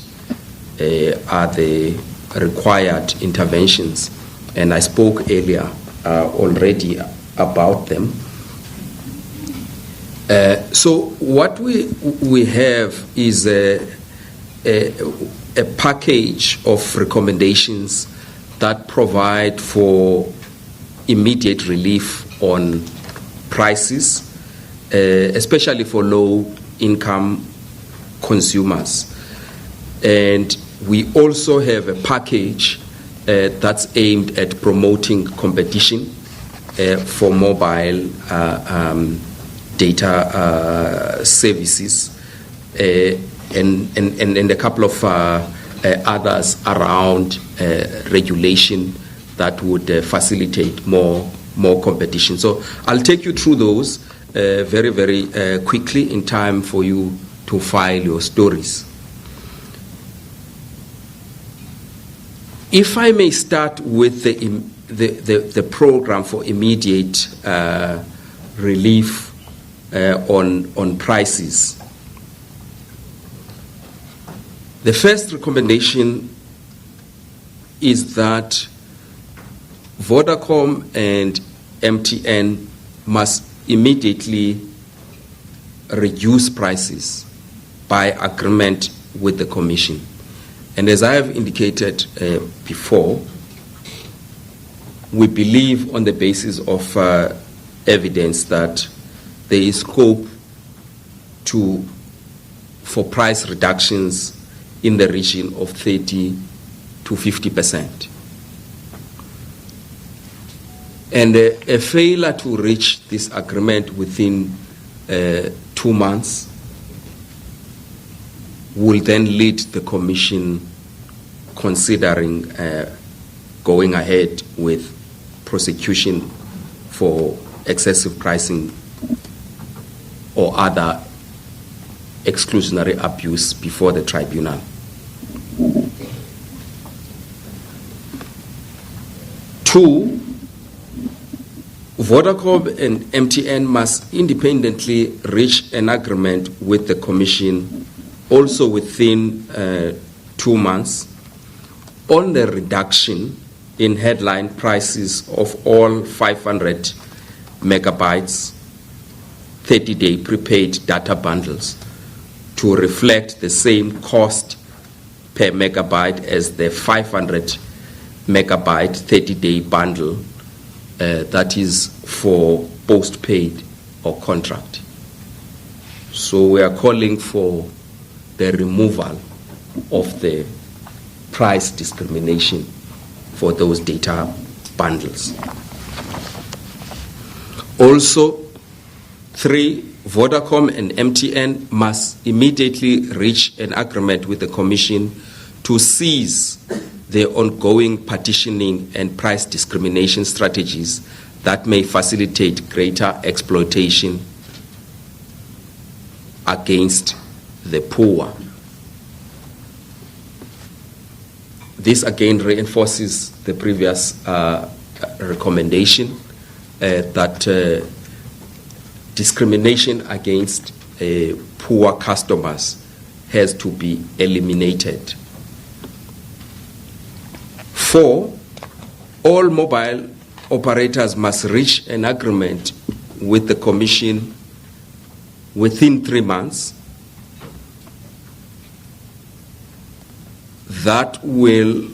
are the required interventions? And I spoke earlier already about them. So what we have is a package of recommendations that provide for immediate relief on prices, especially for low-income consumers. And we also have a package that's aimed at promoting competition for mobile data services, and a couple of others around regulation that would facilitate more competition. So I'll take you through those very, very quickly in time for you to file your stories. If I may start with the program for immediate relief on prices. The first recommendation is that Vodacom and MTN must immediately reduce prices by agreement with the Commission. And as I have indicated before, we believe on the basis of evidence that there is scope for price reductions in the region of 30 to 50%. And a failure to reach this agreement within 2 months will then lead the Commission considering going ahead with prosecution for excessive pricing or other exclusionary abuse before the tribunal. Two, Vodacom and MTN must independently reach an agreement with the Commission also within 2 months on the reduction in headline prices of all 500 megabytes 30-day prepaid data bundles to reflect the same cost per megabyte as the 500 megabyte 30-day bundle that is for postpaid or contract. So we are calling for the removal of the price discrimination for those data bundles. Also, 3, Vodacom and MTN must immediately reach an agreement with the Commission to cease the ongoing partitioning and price discrimination strategies that may facilitate greater exploitation against the poor. This again reinforces the previous recommendation that discrimination against poor customers has to be eliminated. 4, all mobile operators must reach an agreement with the Commission within 3 months that will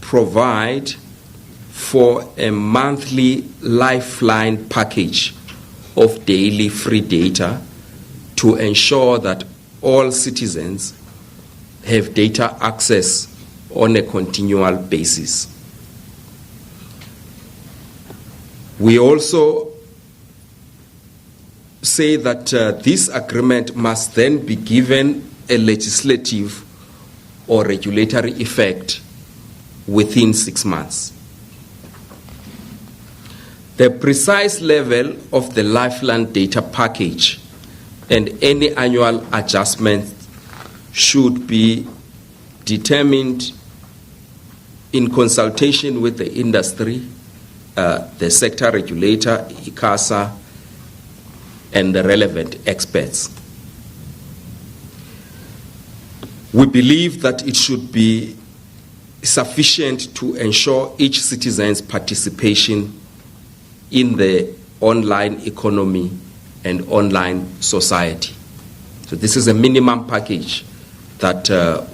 provide for a monthly lifeline package of daily free data to ensure that all citizens have data access on a continual basis. We also say that this agreement must then be given a legislative or regulatory effect within 6 months. The precise level of the lifeline data package and any annual adjustment should be determined in consultation with the industry, the sector regulator, ICASA, and the relevant experts. We believe that it should be sufficient to ensure each citizen's participation in the online economy and online society. So this is a minimum package that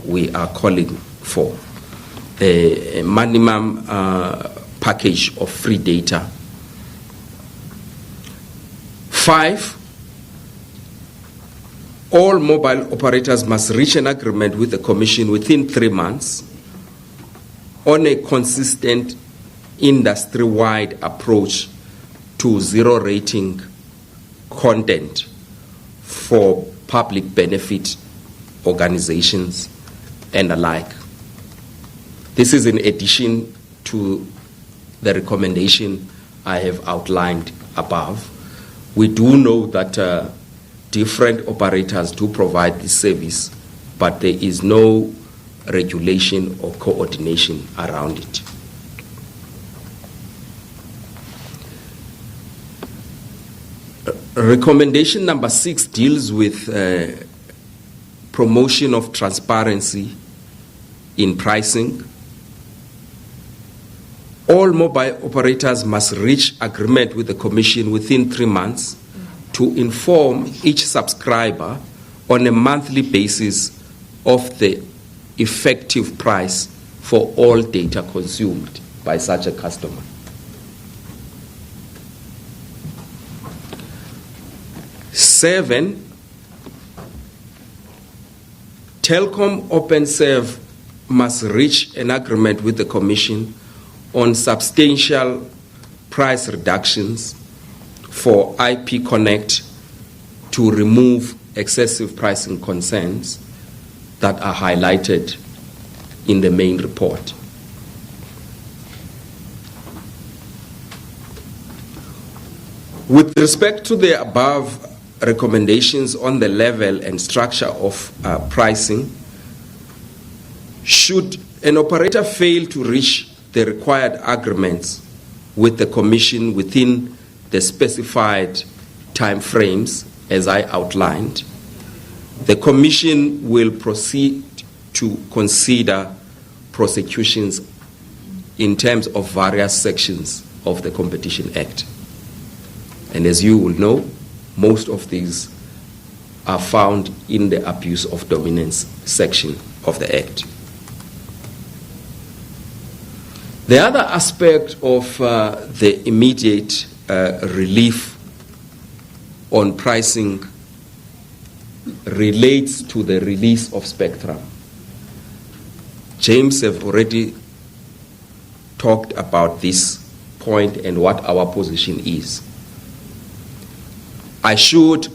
we are calling for, a minimum package of free data. 5, all mobile operators must reach an agreement with the Commission within 3 months on a consistent industry-wide approach to zero-rating content for public benefit organizations and alike. This is in addition to the recommendation I have outlined above. We do know that different operators do provide this service, but there is no regulation or coordination around it. Recommendation number 6 deals with promotion of transparency in pricing. All mobile operators must reach agreement with the Commission within 3 months to inform each subscriber on a monthly basis of the effective price for all data consumed by such a customer. Seven, Telkom OpenServe must reach an agreement with the Commission on substantial price reductions for IP Connect to remove excessive pricing concerns that are highlighted in the main report. With respect to the above recommendations on the level and structure of pricing, should an operator fail to reach the required agreements with the Commission within the specified time frames, as I outlined, the Commission will proceed to consider prosecutions in terms of various sections of the Competition Act. And as you will know, most of these are found in the abuse of dominance section of the Act. The other aspect of the immediate relief on pricing relates to the release of spectrum. James have already talked about this point and what our position is. I should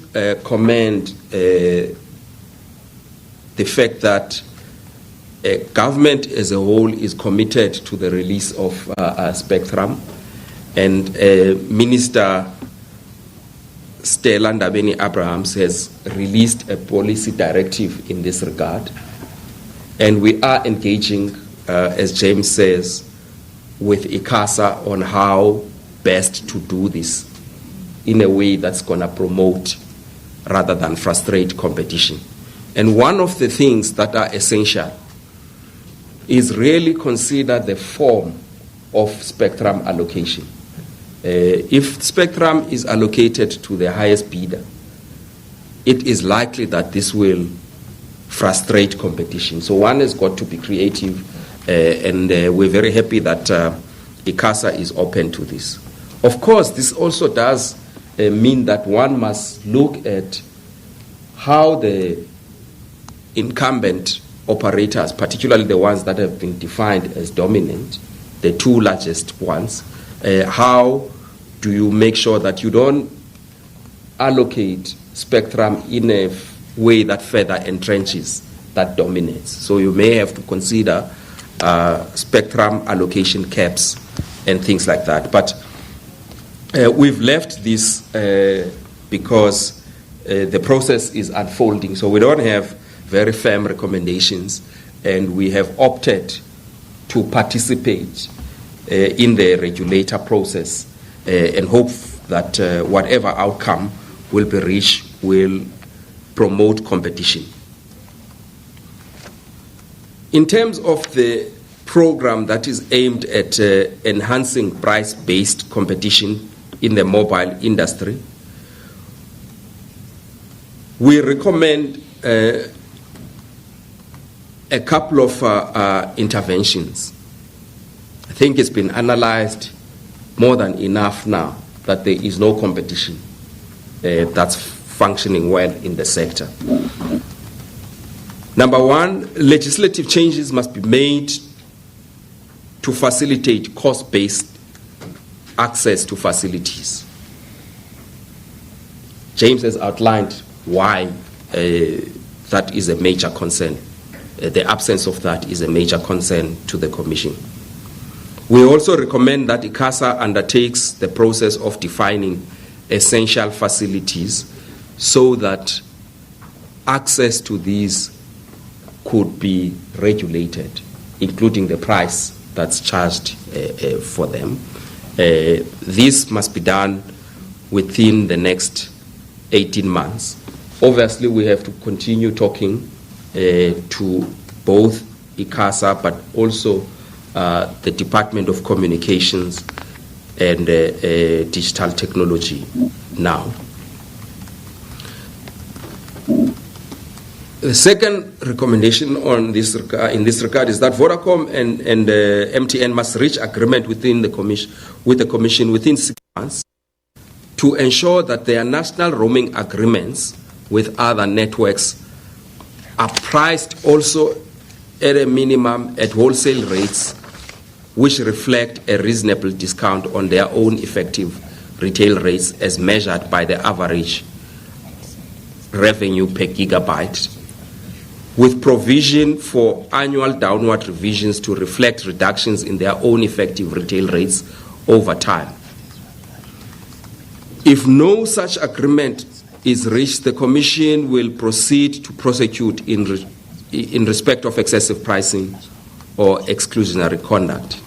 commend the fact that government as a whole is committed to the release of spectrum, and Minister Stella Ndabeni-Abrahams has released a policy directive in this regard, and we are engaging, as James says, with ICASA on how best to do this in a way that's going to promote rather than frustrate competition. And one of the things that are essential is really consider the form of spectrum allocation. If spectrum is allocated to the highest bidder, it is likely that this will frustrate competition. So one has got to be creative, and we're very happy that ICASA is open to this. Of course, this also does mean that one must look at how the incumbent operators, particularly the ones that have been defined as dominant, the two largest ones, how do you make sure that you don't allocate spectrum in a way that further entrenches that dominance? So you may have to consider spectrum allocation caps and things like that. But we've left this because the process is unfolding, so we don't have very firm recommendations, and we have opted to participate in the regulator process and hope that whatever outcome will be reached will promote competition. In terms of the program that is aimed at enhancing price-based competition in the mobile industry, we recommend a couple of interventions. I think it's been analyzed more than enough now that there is no competition that's functioning well in the sector. Number one, legislative changes must be made to facilitate cost-based access to facilities. James has outlined why that is a major concern. The absence of that is a major concern to the Commission. We also recommend that ICASA undertakes the process of defining essential facilities so that access to these could be regulated, including the price that's charged for them. This must be done within the next 18 months. Obviously, we have to continue talking to both ICASA but also the Department of Communications and Digital Technology now. The second recommendation in this regard is that Vodacom and MTN must reach agreement with the Commission within 6 months to ensure that their national roaming agreements with other networks are priced also at a minimum at wholesale rates which reflect a reasonable discount on their own effective retail rates as measured by the average revenue per gigabyte, with provision for annual downward revisions to reflect reductions in their own effective retail rates over time. If no such agreement is reached, the Commission will proceed to prosecute in respect of excessive pricing or exclusionary conduct.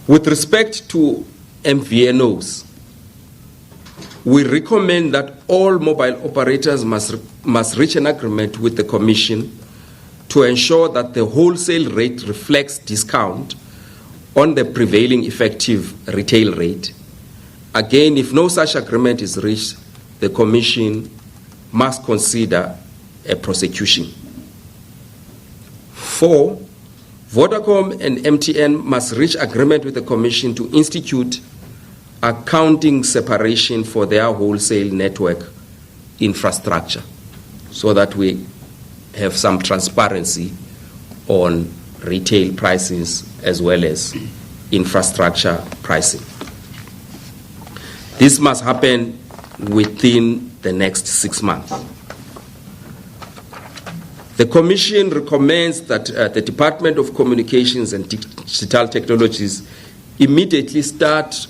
With respect to MVNOs, we recommend that all mobile operators must reach an agreement with the Commission to ensure that the wholesale rate reflects discount on the prevailing effective retail rate. Again, if no such agreement is reached, the Commission must consider a prosecution. 4, Vodacom and MTN must reach agreement with the Commission to institute accounting separation for their wholesale network infrastructure so that we have some transparency on retail prices as well as infrastructure pricing. This must happen within the next 6 months. The Commission recommends that the Department of Communications and Digital Technologies immediately start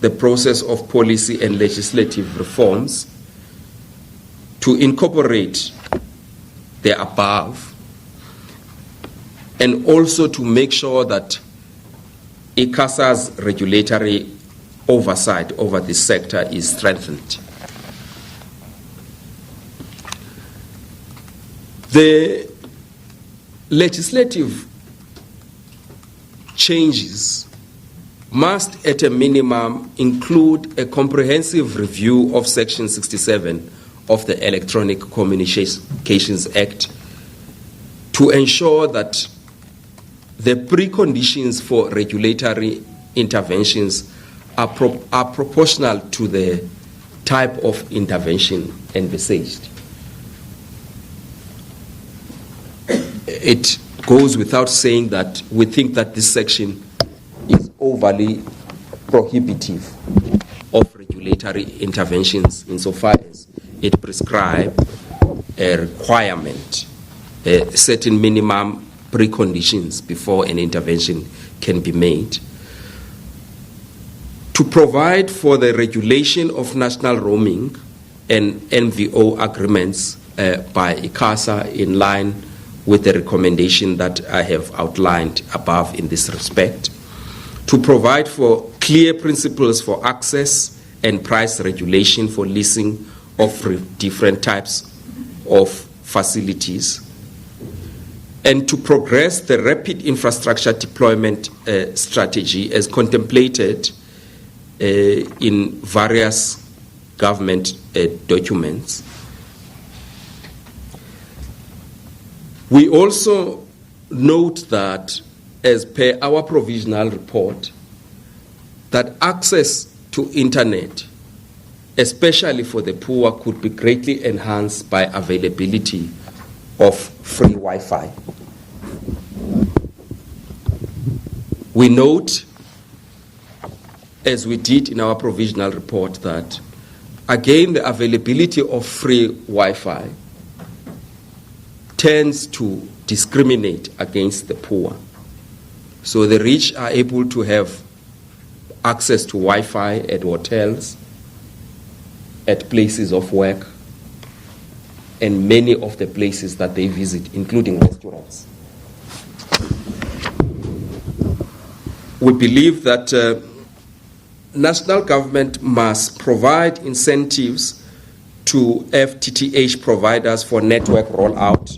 the process of policy and legislative reforms to incorporate the above, and also to make sure that ICASA's regulatory oversight over this sector is strengthened. The legislative changes must, at a minimum, include a comprehensive review of Section 67 of the Electronic Communications Act to ensure that the preconditions for regulatory interventions are proportional to the type of intervention envisaged. It goes without saying that we think that this section is overly prohibitive of regulatory interventions insofar as it prescribes a requirement, certain minimum preconditions before an intervention can be made. To provide for the regulation of national roaming and MVO agreements by ICASA in line with the recommendation that I have outlined above in this respect. To provide for clear principles for access and price regulation for leasing of different types of facilities, and to progress the rapid infrastructure deployment strategy as contemplated in various government documents. We also note that, as per our provisional report, that access to internet, especially for the poor, could be greatly enhanced by availability of free Wi-Fi. We note, as we did in our provisional report, that again the availability of free Wi-Fi tends to discriminate against the poor. So the rich are able to have access to Wi-Fi at hotels, at places of work, and many of the places that they visit, including restaurants. We believe that national government must provide incentives to FTTH providers for network rollout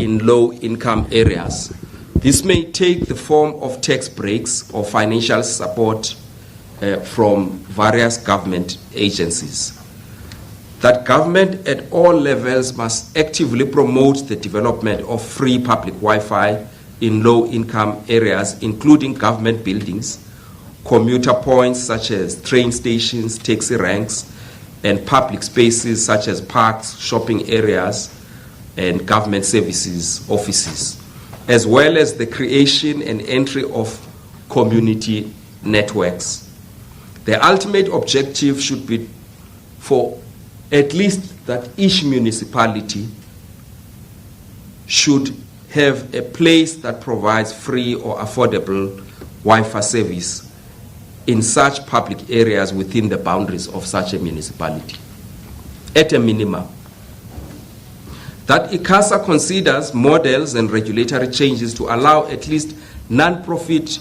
in low-income areas. This may take the form of tax breaks or financial support from various government agencies. That government at all levels must actively promote the development of free public Wi-Fi in low-income areas, including government buildings, commuter points such as train stations, taxi ranks, and public spaces such as parks, shopping areas, and government services offices, as well as the creation and entry of community networks. The ultimate objective should be for at least that each municipality should have a place that provides free or affordable Wi-Fi service in such public areas within the boundaries of such a municipality, at a minimum. That ICASA considers models and regulatory changes to allow at least non-profit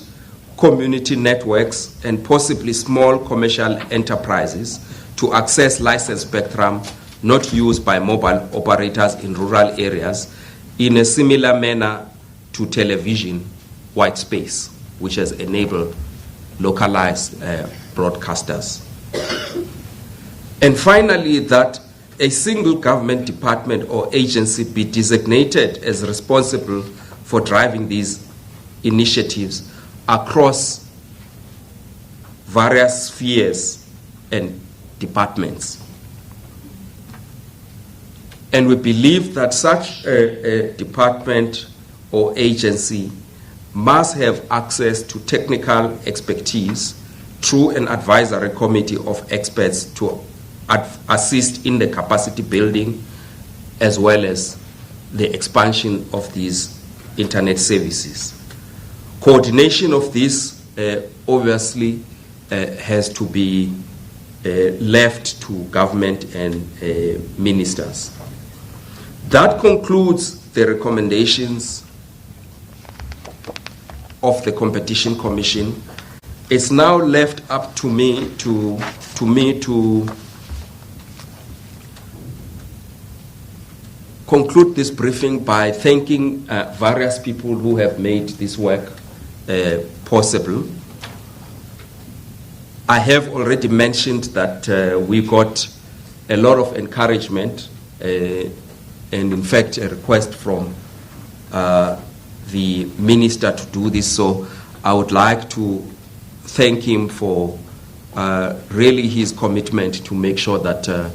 community networks and possibly small commercial enterprises to access licensed spectrum not used by mobile operators in rural areas in a similar manner to television white space, which has enabled localized broadcasters. And finally, that a single government department or agency be designated as responsible for driving these initiatives across various spheres and departments. And we believe that such a department or agency must have access to technical expertise through an advisory committee of experts to assist in the capacity building as well as the expansion of these internet services. Coordination of this obviously has to be left to government and ministers. That concludes the recommendations of the Competition Commission. It's now left up to me to conclude this briefing by thanking various people who have made this work possible. I have already mentioned that we got a lot of encouragement and in fact a request from the minister to do this. So I would like to thank him for really his commitment to make sure that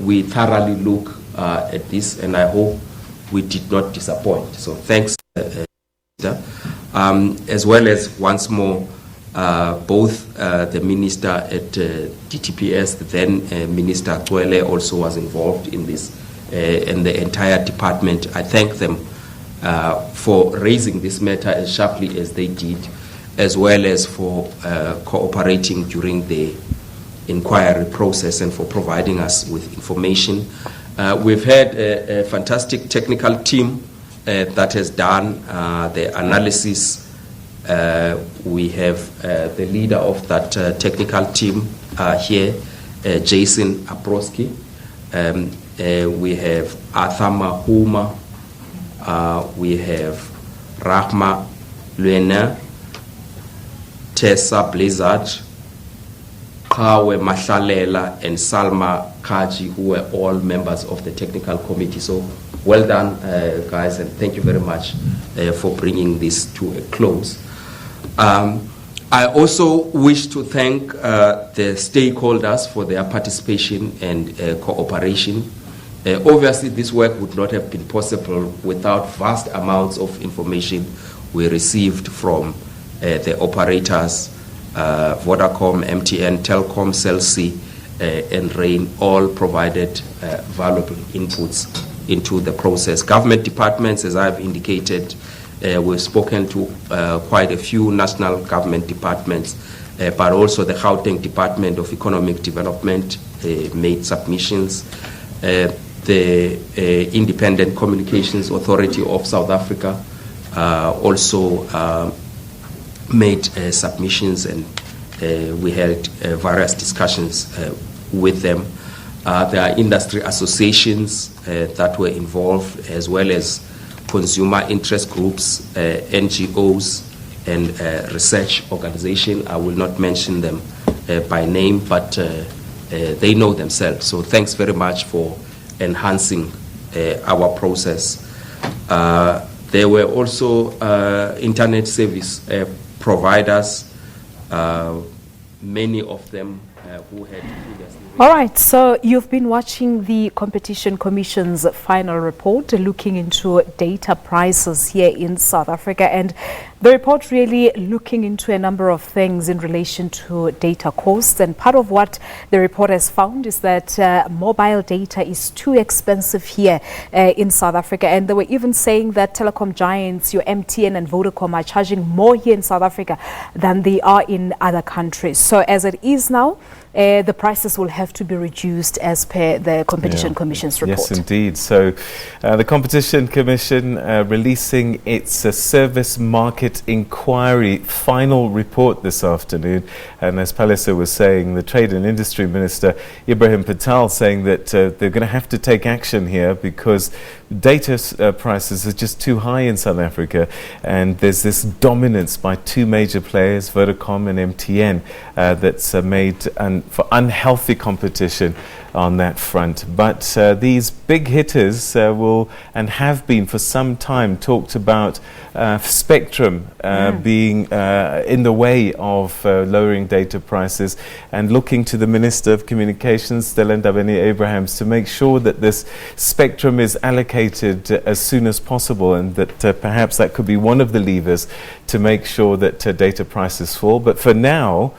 we thoroughly look at this, and I hope we did not disappoint. So thanks, as well as once more both the minister at DTPS, then Minister Twele also was involved in this, and the entire department. I thank them for raising this matter as sharply as they did, as well as for cooperating during the inquiry process and for providing us with information. We've had a fantastic technical team that has done the analysis. We have the leader of that technical team here, Jason Aproski. We have Arthur Mahuma. We have Rahma Luena, Tessa Blizzard, Kawe Mashalela, and Salma Kaji, who were all members of the technical committee. So well done, guys, and thank you very much for bringing this to a close. I also wish to thank the stakeholders for their participation and cooperation. Obviously, this work would not have been possible without vast amounts of information we received from the operators, Vodacom, MTN, Telkom, Cell C, and RAIN, all provided valuable inputs into the process. Government departments, as I've indicated, we've spoken to quite a few national government departments, but also the Gauteng Department of Economic Development made submissions. The Independent Communications Authority of South Africa also made submissions, and we had various discussions with them. There are industry associations that were involved, as well as consumer interest groups, NGOs, and research organizations. I will not mention them by name, but they know themselves. So thanks very much for enhancing our process. There were also internet service providers, many of them who had previously... All right, so you've been watching the Competition Commission's final report looking into data prices here in South Africa, and the report really looking into a number of things in relation to data costs. And part of what the report has found is that mobile data is too expensive here in South Africa, and they were even saying that telecom giants, your MTN and Vodacom, are charging more here in South Africa than they are in other countries. So as it is now, the prices will have to be reduced as per the Competition Commission's report. Yes, indeed. So the Competition Commission releasing its service market inquiry final report this afternoon. And as Palisa was saying, the Trade and Industry Minister, Ibrahim Patel, saying that they're going to have to take action here because data prices are just too high in South Africa. And there's this dominance by two major players, Vodacom and MTN, that's made an for unhealthy competition on that front. But these big hitters will and have been for some time talked about spectrum being in the way of lowering data prices, and looking to the Minister of Communications, Stella Ndabeni-Abrahams, to make sure that this spectrum is allocated as soon as possible, and that perhaps that could be one of the levers to make sure that data prices fall. But for now,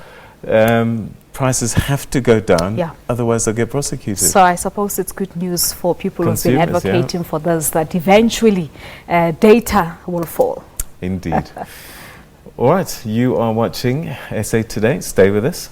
prices have to go down, otherwise they'll get prosecuted. So I suppose it's good news for people who've been Consumers, advocating for this, that eventually data will fall. Indeed. All right, you are watching SA Today. Stay with us.